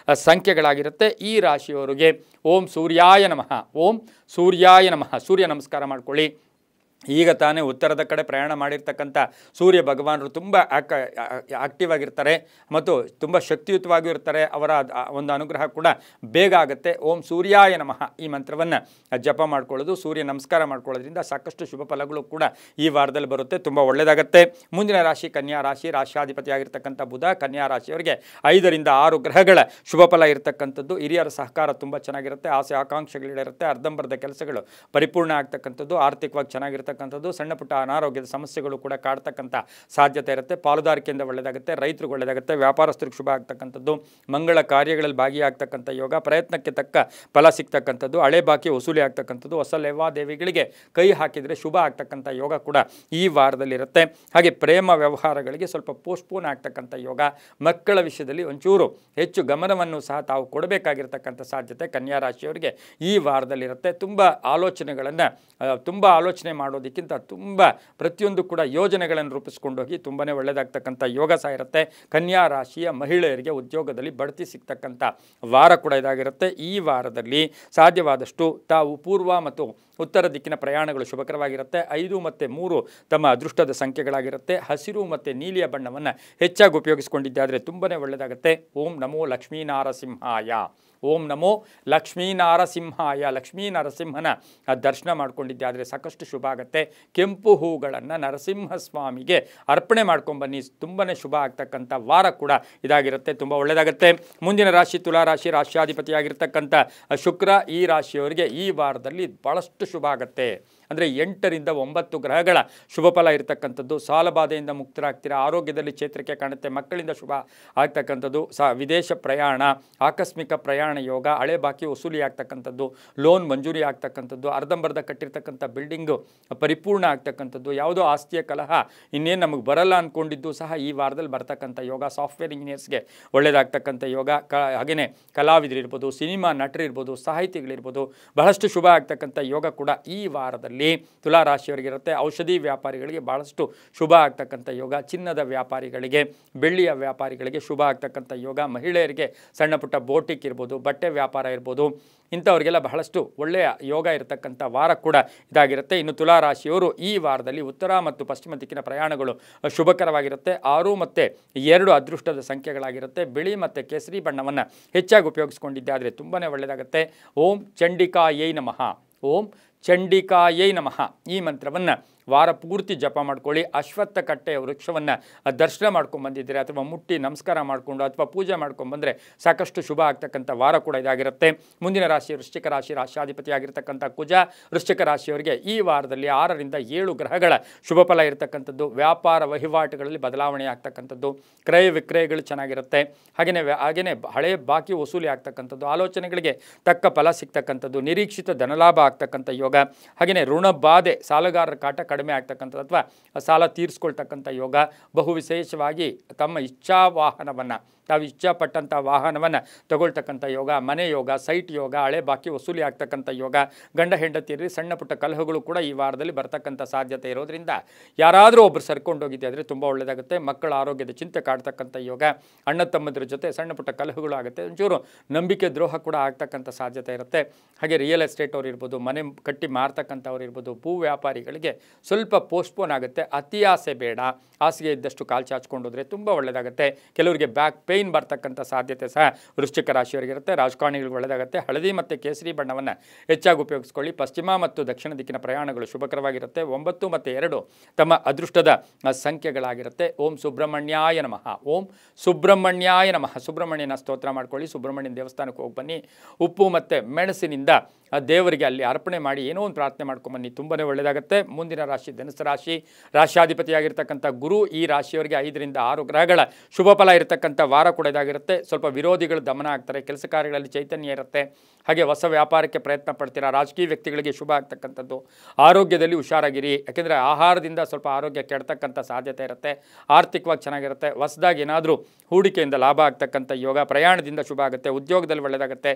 ಸಂಖ್ಯೆಗಳಾಗಿರುತ್ತೆ. ಈ ರಾಶಿಯವರಿಗೆ ಓಂ ಸೂರ್ಯಾಯ ನಮಃ, ಓಂ ಸೂರ್ಯಾಯ ನಮಃ. ಸೂರ್ಯ ನಮಸ್ಕಾರ ಮಾಡ್ಕೊಳ್ಳಿ. ಈಗ ತಾನೇ ಉತ್ತರದ ಕಡೆ ಪ್ರಯಾಣ ಮಾಡಿರ್ತಕ್ಕಂಥ ಸೂರ್ಯ ಭಗವಾನರು ತುಂಬ ಆಕ್ಟಿವ್ ಆಗಿರ್ತಾರೆ ಮತ್ತು ತುಂಬ ಶಕ್ತಿಯುತವಾಗಿಯೂ ಇರ್ತಾರೆ. ಅವರ ಒಂದು ಅನುಗ್ರಹ ಕೂಡ ಬೇಗ ಆಗುತ್ತೆ. ಓಂ ಸೂರ್ಯಾಯ ನಮಃ ಈ ಮಂತ್ರವನ್ನು ಜಪ ಮಾಡ್ಕೊಳ್ಳೋದು, ಸೂರ್ಯ ನಮಸ್ಕಾರ ಮಾಡ್ಕೊಳ್ಳೋದ್ರಿಂದ ಸಾಕಷ್ಟು ಶುಭ ಫಲಗಳು ಕೂಡ ಈ ವಾರದಲ್ಲಿ ಬರುತ್ತೆ, ತುಂಬ ಒಳ್ಳೆಯದಾಗುತ್ತೆ. ಮುಂದಿನ ರಾಶಿ ಕನ್ಯಾ ರಾಶಿ. ರಾಶಿಯಾಧಿಪತಿಯಾಗಿರ್ತಕ್ಕಂಥ ಬುಧ. ಕನ್ಯಾ ರಾಶಿಯವರಿಗೆ 5 ರಿಂದ 6 ಗ್ರಹಗಳ ಶುಭ ಫಲ ಇರತಕ್ಕಂಥದ್ದು. ಹಿರಿಯರ ಸಹಕಾರ ತುಂಬ ಚೆನ್ನಾಗಿರುತ್ತೆ. ಆಸೆ ಆಕಾಂಕ್ಷೆಗಳಿರುತ್ತೆ. ಅರ್ಧಂಬರ್ಧ ಕೆಲಸಗಳು ಪರಿಪೂರ್ಣ ಆಗ್ತಕ್ಕಂಥದ್ದು. ಆರ್ಥಿಕವಾಗಿ ಚೆನ್ನಾಗಿರುತ್ತೆ. ಸಣ್ಣ ಪುಟ್ಟ ಅನಾರೋಗ್ಯದ ಸಮಸ್ಯೆಗಳು ಕೂಡ ಕಾಡ್ತಕ್ಕಂಥ ಸಾಧ್ಯತೆ ಇರುತ್ತೆ. ಪಾಲುದಾರಿಕೆಯಿಂದ ಒಳ್ಳೆಯದಾಗುತ್ತೆ. ರೈತರಿಗೆ ಒಳ್ಳೆಯದಾಗುತ್ತೆ. ವ್ಯಾಪಾರಸ್ಥರಿಗೆ ಶುಭ ಆಗ್ತಕ್ಕಂಥದ್ದು. ಮಂಗಳ ಕಾರ್ಯಗಳಲ್ಲಿ ಭಾಗಿಯಾಗ್ತಕ್ಕಂಥ ಯೋಗ. ಪ್ರಯತ್ನಕ್ಕೆ ತಕ್ಕ ಫಲ ಸಿಗ್ತಕ್ಕಂಥದ್ದು. ಹಳೆ ಬಾಕಿ ವಸೂಲಿ ಆಗ್ತಕ್ಕಂಥದ್ದು. ಹೊಸ ಲೇವಾದೇವಿಗಳಿಗೆ ಕೈ ಹಾಕಿದರೆ ಶುಭ ಆಗ್ತಕ್ಕಂಥ ಯೋಗ ಕೂಡ ಈ ವಾರದಲ್ಲಿರುತ್ತೆ. ಹಾಗೆ ಪ್ರೇಮ ವ್ಯವಹಾರಗಳಿಗೆ ಸ್ವಲ್ಪ ಪೋಸ್ಟ್ಪೋನ್ ಆಗ್ತಕ್ಕಂಥ ಯೋಗ. ಮಕ್ಕಳ ವಿಷಯದಲ್ಲಿ ಒಂಚೂರು ಹೆಚ್ಚು ಗಮನವನ್ನು ಸಹ ತಾವು ಕೊಡಬೇಕಾಗಿರ್ತಕ್ಕಂಥ ಸಾಧ್ಯತೆ ಕನ್ಯಾ ರಾಶಿಯವರಿಗೆ ಈ ವಾರದಲ್ಲಿರುತ್ತೆ. ತುಂಬ ಆಲೋಚನೆ ಮಾಡೋದಕ್ಕಿಂತ ತುಂಬ ಪ್ರತಿಯೊಂದು ಕೂಡ ಯೋಜನೆಗಳನ್ನು ರೂಪಿಸ್ಕೊಂಡೋಗಿ ತುಂಬಾ ಒಳ್ಳೆಯದಾಗ್ತಕ್ಕಂಥ ಯೋಗ ಸಹ ಇರುತ್ತೆ. ಕನ್ಯಾ ರಾಶಿಯ ಮಹಿಳೆಯರಿಗೆ ಉದ್ಯೋಗದಲ್ಲಿ ಬಡ್ತಿ ಸಿಗ್ತಕ್ಕಂಥ ವಾರ ಕೂಡ ಇದಾಗಿರುತ್ತೆ. ಈ ವಾರದಲ್ಲಿ ಸಾಧ್ಯವಾದಷ್ಟು ತಾವು ಪೂರ್ವ ಮತ್ತು ಉತ್ತರ ದಿಕ್ಕಿನ ಪ್ರಯಾಣಗಳು ಶುಭಕರವಾಗಿರುತ್ತೆ. 5 ಮತ್ತು 3 ತಮ್ಮ ಅದೃಷ್ಟದ ಸಂಖ್ಯೆಗಳಾಗಿರುತ್ತೆ. ಹಸಿರು ಮತ್ತು ನೀಲಿಯ ಬಣ್ಣವನ್ನು ಹೆಚ್ಚಾಗಿ ಉಪಯೋಗಿಸಿಕೊಂಡಿದ್ದಾದರೆ ತುಂಬಾ ಒಳ್ಳೆಯದಾಗುತ್ತೆ. ಓಂ ನಮೋ ಲಕ್ಷ್ಮೀ ನಾರಸಿಂಹಾಯ, ಓಂ ನಮೋ ಲಕ್ಷ್ಮೀ ನಾರಸಿಂಹಾಯ. ಲಕ್ಷ್ಮೀ ನರಸಿಂಹನ ದರ್ಶನ ಮಾಡ್ಕೊಂಡಿದ್ದಾದರೆ ಸಾಕಷ್ಟು ಶುಭ ಆಗುತ್ತೆ. ಕೆಂಪು ಹೂಗಳನ್ನು ನರಸಿಂಹಸ್ವಾಮಿಗೆ ಅರ್ಪಣೆ ಮಾಡ್ಕೊಂಬನ್ನಿ, ತುಂಬಾ ಶುಭ ಆಗ್ತಕ್ಕಂಥ ವಾರ ಕೂಡ ಇದಾಗಿರುತ್ತೆ, ತುಂಬ ಒಳ್ಳೆಯದಾಗುತ್ತೆ. ಮುಂದಿನ ರಾಶಿ ತುಲಾ ರಾಶಿ. ರಾಶಿಯಾಧಿಪತಿಯಾಗಿರ್ತಕ್ಕಂಥ ಶುಕ್ರ ಈ ರಾಶಿಯವರಿಗೆ ಈ ವಾರದಲ್ಲಿ ಭಾಳಷ್ಟು ಶುಭ ಆಗುತ್ತೆ. ಅಂದರೆ 8 ರಿಂದ 9 ಗ್ರಹಗಳ ಶುಭ ಫಲ ಇರತಕ್ಕಂಥದ್ದು. ಸಾಲಬಾಧೆಯಿಂದ ಮುಕ್ತರಾಗ್ತೀರಾ. ಆರೋಗ್ಯದಲ್ಲಿ ಚೇತರಿಕೆ ಕಾಣುತ್ತೆ. ಮಕ್ಕಳಿಂದ ಶುಭ ಆಗ್ತಕ್ಕಂಥದ್ದು. ವಿದೇಶ ಪ್ರಯಾಣ, ಆಕಸ್ಮಿಕ ಪ್ರಯಾಣ ಯೋಗ. ಹಳೆ ಬಾಕಿ ವಸೂಲಿ ಆಗ್ತಕ್ಕಂಥದ್ದು. ಲೋನ್ ಮಂಜೂರಿ ಆಗ್ತಕ್ಕಂಥದ್ದು. ಅರ್ಧಂಬರ್ಧ ಕಟ್ಟಿರ್ತಕ್ಕಂಥ ಬಿಲ್ಡಿಂಗು ಪರಿಪೂರ್ಣ ಆಗ್ತಕ್ಕಂಥದ್ದು. ಯಾವುದೋ ಆಸ್ತಿಯ ಕಲಹ ಇನ್ನೇನು ನಮಗೆ ಬರಲ್ಲ ಅಂದ್ಕೊಂಡಿದ್ದು ಸಹ ಈ ವಾರದಲ್ಲಿ ಬರ್ತಕ್ಕಂಥ ಯೋಗ. ಸಾಫ್ಟ್ವೇರ್ ಇಂಜಿನಿಯರ್ಸ್ಗೆ ಒಳ್ಳೆಯದಾಗ್ತಕ್ಕಂಥ ಯೋಗ. ಹಾಗೆಯೇ ಕಲಾವಿದರಿರ್ಬೋದು, ಸಿನಿಮಾ ನಟರಿರ್ಬೋದು, ಸಾಹಿತಿಗಳಿರ್ಬೋದು, ಬಹಳಷ್ಟು ಶುಭ ಆಗ್ತಕ್ಕಂಥ ಯೋಗ ಕೂಡ ಈ ವಾರದಲ್ಲಿ ತುಲಾ ರಾಶಿಯವರಿಗಿರುತ್ತೆ. ಔಷಧಿ ವ್ಯಾಪಾರಿಗಳಿಗೆ ಬಹಳಷ್ಟು ಶುಭ ಆಗ್ತಕ್ಕಂಥ ಯೋಗ. ಚಿನ್ನದ ವ್ಯಾಪಾರಿಗಳಿಗೆ, ಬೆಳ್ಳಿಯ ವ್ಯಾಪಾರಿಗಳಿಗೆ ಶುಭ ಆಗ್ತಕ್ಕಂಥ ಯೋಗ. ಮಹಿಳೆಯರಿಗೆ ಸಣ್ಣ ಪುಟ್ಟ ಬೋಟಿಕ್ ಇರ್ಬೋದು, ಬಟ್ಟೆ ವ್ಯಾಪಾರ ಇರ್ಬೋದು, ಇಂಥವ್ರಿಗೆಲ್ಲ ಬಹಳಷ್ಟು ಒಳ್ಳೆಯ ಯೋಗ ಇರತಕ್ಕಂಥ ವಾರ ಕೂಡ ಇದಾಗಿರುತ್ತೆ. ಇನ್ನು ತುಲಾ ರಾಶಿಯವರು ಈ ವಾರದಲ್ಲಿ ಉತ್ತರ ಮತ್ತು ಪಶ್ಚಿಮ ದಿಕ್ಕಿನ ಪ್ರಯಾಣಗಳು ಶುಭಕರವಾಗಿರುತ್ತೆ. 6 ಮತ್ತು 2 ಅದೃಷ್ಟದ ಸಂಖ್ಯೆಗಳಾಗಿರುತ್ತೆ. ಬಿಳಿ ಮತ್ತು ಕೇಸರಿ ಬಣ್ಣವನ್ನು ಹೆಚ್ಚಾಗಿ ಉಪಯೋಗಿಸ್ಕೊಂಡಿದ್ದಾದರೆ ತುಂಬಾ ಒಳ್ಳೆಯದಾಗುತ್ತೆ. ಓಂ ಚಂಡಿಕಾಯೈ ನಮಃ, ಓಂ ಚಂಡಿಕಾಯೈ ನಮಃ ಈ ಮಂತ್ರವನ್ನು ವಾರ ಪೂರ್ತಿ ಜಪ ಮಾಡ್ಕೊಳ್ಳಿ. ಅಶ್ವತ್ಥ ಕಟ್ಟೆಯ ವೃಕ್ಷವನ್ನು ದರ್ಶನ ಮಾಡ್ಕೊಂಡು ಬಂದಿದ್ದರೆ ಅಥವಾ ಮುಟ್ಟಿ ನಮಸ್ಕಾರ ಮಾಡಿಕೊಂಡು ಅಥವಾ ಪೂಜೆ ಮಾಡ್ಕೊಂಡ್ಬಂದರೆ ಸಾಕಷ್ಟು ಶುಭ ಆಗ್ತಕ್ಕಂಥ ವಾರ ಕೂಡ ಇದಾಗಿರುತ್ತೆ. ಮುಂದಿನ ರಾಶಿ ವೃಶ್ಚಿಕ ರಾಶಿ. ರಾಶಿಯಾಧಿಪತಿಯಾಗಿರ್ತಕ್ಕಂಥ ಕುಜ ವೃಶ್ಚಿಕ ರಾಶಿಯವರಿಗೆ ಈ ವಾರದಲ್ಲಿ 6 ರಿಂದ 7 ಗ್ರಹಗಳ ಶುಭ ಫಲ ಇರತಕ್ಕಂಥದ್ದು. ವ್ಯಾಪಾರ ವಹಿವಾಟುಗಳಲ್ಲಿ ಬದಲಾವಣೆ ಆಗ್ತಕ್ಕಂಥದ್ದು. ಕ್ರಯ ವಿಕ್ರಯಗಳು ಚೆನ್ನಾಗಿರುತ್ತೆ. ಹಾಗೆಯೇ ಹಳೆ ಬಾಕಿ ವಸೂಲಿ ಆಗ್ತಕ್ಕಂಥದ್ದು. ಆಲೋಚನೆಗಳಿಗೆ ತಕ್ಕ ಫಲ ಸಿಗ್ತಕ್ಕಂಥದ್ದು. ನಿರೀಕ್ಷಿತ ಧನಲಾಭ ಆಗ್ತಕ್ಕಂಥ ಯೋಗ. ಹಾಗೆಯೇ ಋಣ ಬಾಧೆ, ಸಾಲಗಾರರ ಕಾಟ ಕಡಿಮೆ ಆಗ್ತಕ್ಕಂಥದ್ದು ಅಥವಾ ಸಾಲ ತೀರಿಸ್ಕೊಳ್ತಕ್ಕಂಥ ಯೋಗ. ಬಹು ವಿಶೇಷವಾಗಿ ತಮ್ಮ ಇಚ್ಛಾ ವಾಹನವನ್ನು, ತಾವು ಇಚ್ಛಾಪಟ್ಟಂಥ ವಾಹನವನ್ನು ತಗೊಳ್ತಕ್ಕಂಥ ಯೋಗ. ಮನೆ ಯೋಗ, ಸೈಟ್ ಯೋಗ. ಹಳೆ ಬಾಕಿ ವಸೂಲಿ ಆಗ್ತಕ್ಕಂಥ ಯೋಗ. ಗಂಡ ಹೆಂಡತಿಯರಿಗೆ ಸಣ್ಣ ಪುಟ್ಟ ಕಲಹಗಳು ಕೂಡ ಈ ವಾರದಲ್ಲಿ ಬರ್ತಕ್ಕಂಥ ಸಾಧ್ಯತೆ ಇರೋದ್ರಿಂದ ಯಾರಾದರೂ ಒಬ್ಬರು ಸರ್ಕೊಂಡೋಗಿದ್ದೆ ಆದರೆ ತುಂಬ ಒಳ್ಳೆಯದಾಗುತ್ತೆ. ಮಕ್ಕಳ ಆರೋಗ್ಯದ ಚಿಂತೆ ಕಾಡ್ತಕ್ಕಂಥ ಯೋಗ. ಅಣ್ಣ ತಮ್ಮದ್ರ ಜೊತೆ ಸಣ್ಣ ಪುಟ್ಟ ಕಲಹಗಳು ಆಗುತ್ತೆ. ಒಂಚೂರು ನಂಬಿಕೆ ದ್ರೋಹ ಕೂಡ ಆಗ್ತಕ್ಕಂಥ ಸಾಧ್ಯತೆ ಇರುತ್ತೆ. ಹಾಗೆ ರಿಯಲ್ ಎಸ್ಟೇಟ್ ಅವ್ರು ಇರ್ಬೋದು, ಮನೆ ಕಟ್ಟಿ ಮಾರ್ತಕ್ಕಂಥವ್ರು ಇರ್ಬೋದು, ಭೂ ವ್ಯಾಪಾರಿಗಳಿಗೆ ಸ್ವಲ್ಪ ಪೋಸ್ಟ್ಪೋನ್ ಆಗುತ್ತೆ. ಅತಿ ಆಸೆ ಬೇಡ. ಹಾಸಿಗೆ ಇದ್ದಷ್ಟು ಕಾಲು ಚಾಚ್ಕೊಂಡೋದ್ರೆ ತುಂಬ ಒಳ್ಳೆಯದಾಗುತ್ತೆ. ಕೆಲವರಿಗೆ ಬ್ಯಾಕ್ ಪೇಯ್ನ್ ಬರ್ತಕ್ಕಂಥ ಸಾಧ್ಯತೆ ಸಹ ವೃಶ್ಚಿಕ ರಾಶಿಯವರಿಗಿರುತ್ತೆ. ರಾಜಕಾರಣಿಗಳಿಗೆ ಒಳ್ಳೆಯದಾಗುತ್ತೆ. ಹಳದಿ ಮತ್ತು ಕೇಸರಿ ಬಣ್ಣವನ್ನು ಹೆಚ್ಚಾಗಿ ಉಪಯೋಗಿಸ್ಕೊಳ್ಳಿ. ಪಶ್ಚಿಮ ಮತ್ತು ದಕ್ಷಿಣ ದಿಕ್ಕಿನ ಪ್ರಯಾಣಗಳು ಶುಭಕರವಾಗಿರುತ್ತೆ. 9 ಮತ್ತು 2 ತಮ್ಮ ಅದೃಷ್ಟದ ಸಂಖ್ಯೆಗಳಾಗಿರುತ್ತೆ. ಓಂ ಸುಬ್ರಹ್ಮಣ್ಯಾಯ ನಮಃ, ಓಂ ಸುಬ್ರಹ್ಮಣ್ಯಾಯ ನಮಃ. ಸುಬ್ರಹ್ಮಣ್ಯನ ಸ್ತೋತ್ರ ಮಾಡ್ಕೊಳ್ಳಿ. ಸುಬ್ರಹ್ಮಣ್ಯನ ದೇವಸ್ಥಾನಕ್ಕೆ ಹೋಗಿ ಬನ್ನಿ. ಉಪ್ಪು ಮತ್ತು ಮೆಣಸಿನಿಂದ ದೇವರಿಗೆ ಅಲ್ಲಿ ಅರ್ಪಣೆ ಮಾಡಿ ಏನೋ ಒಂದು ಪ್ರಾರ್ಥನೆ ಮಾಡ್ಕೊಂಬನ್ನಿ, ತುಂಬಾ ಒಳ್ಳೆಯದಾಗುತ್ತೆ. ಮುಂದಿನ ರಾಶಿ ಧನುಸ್ಸು ರಾಶಿ. ರಾಶಿಯಾಧಿಪತಿಯಾಗಿರ್ತಕ್ಕಂಥ ಗುರು ಈ ರಾಶಿಯವರಿಗೆ 5 ರಿಂದ 6 ಗ್ರಹಗಳ ಶುಭ ಫಲ ಇರತಕ್ಕಂಥ ವಾರ ಕೂಡ ಇದಾಗಿರುತ್ತೆ. ಸ್ವಲ್ಪ ವಿರೋಧಿಗಳು ದಮನ ಆಗ್ತಾರೆ. ಕೆಲಸ ಕಾರ್ಯಗಳಲ್ಲಿ ಚೈತನ್ಯ ಇರುತ್ತೆ. ಹಾಗೆ ಹೊಸ ವ್ಯಾಪಾರಕ್ಕೆ ಪ್ರಯತ್ನ ಪಡ್ತೀರಾ. ರಾಜಕೀಯ ವ್ಯಕ್ತಿಗಳಿಗೆ ಶುಭ ಆಗ್ತಕ್ಕಂಥದ್ದು. ಆರೋಗ್ಯದಲ್ಲಿ ಹುಷಾರಾಗಿರಿ, ಯಾಕೆಂದರೆ ಆಹಾರದಿಂದ ಸ್ವಲ್ಪ ಆರೋಗ್ಯ ಕೆಡ್ತಕ್ಕಂಥ ಸಾಧ್ಯತೆ ಇರುತ್ತೆ. ಆರ್ಥಿಕವಾಗಿ ಚೆನ್ನಾಗಿರುತ್ತೆ. ಹೊಸದಾಗಿ ಏನಾದರೂ ಹೂಡಿಕೆಯಿಂದ ಲಾಭ ಆಗ್ತಕ್ಕಂಥ ಯೋಗ. ಪ್ರಯಾಣದಿಂದ ಶುಭ ಆಗುತ್ತೆ. ಉದ್ಯೋಗದಲ್ಲಿ ಒಳ್ಳೆಯದಾಗುತ್ತೆ.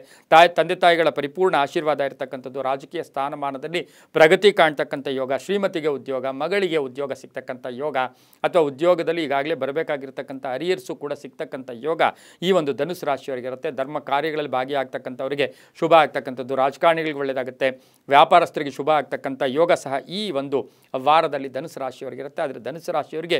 ತಂದೆ ತಾಯಿಗಳ ಪರಿಪೂರ್ಣ ಆಶೀರ್ವಾದ ಇರತಕ್ಕಂಥದ್ದು, ರಾಜಕೀಯ ಸ್ಥಾನಮಾನದಲ್ಲಿ ಪ್ರಗತಿ ಕಾಣ್ತಕ್ಕಂಥ ಯೋಗ, ಶ್ರೀಮತಿಗೆ ಉದ್ಯೋಗ, ಮಗಳಿಗೆ ಉದ್ಯೋಗ ಸಿಗ್ತಕ್ಕಂಥ ಯೋಗ, ಅಥವಾ ಉದ್ಯೋಗದಲ್ಲಿ ಈಗಾಗಲೇ ಬರಬೇಕಾಗಿರ್ತಕ್ಕಂಥ ಅರಿಯರ್ಸು ಕೂಡ ಸಿಗ್ತಕ್ಕಂಥ ಯೋಗ ಈ ಒಂದು ಧನುಸು ರಾಶಿಯವರಿಗಿರುತ್ತೆ. ಧರ್ಮ ಕಾರ್ಯಗಳಲ್ಲಿ ಭಾಗಿಯಾಗ್ತಕ್ಕಂಥವರಿಗೆ ಶುಭ ಆಗ್ತಕ್ಕಂಥದ್ದು, ರಾಜಕಾರಣಿಗಳಿಗೆ ಒಳ್ಳೆಯದಾಗುತ್ತೆ, ವ್ಯಾಪಾರಸ್ಥರಿಗೆ ಶುಭ ಆಗ್ತಕ್ಕಂಥ ಯೋಗ ಸಹ ಈ ಒಂದು ವಾರದಲ್ಲಿ ಧನುಸು ರಾಶಿಯವರಿಗಿರುತ್ತೆ. ಆದರೆ ಧನುಸು ರಾಶಿಯವರಿಗೆ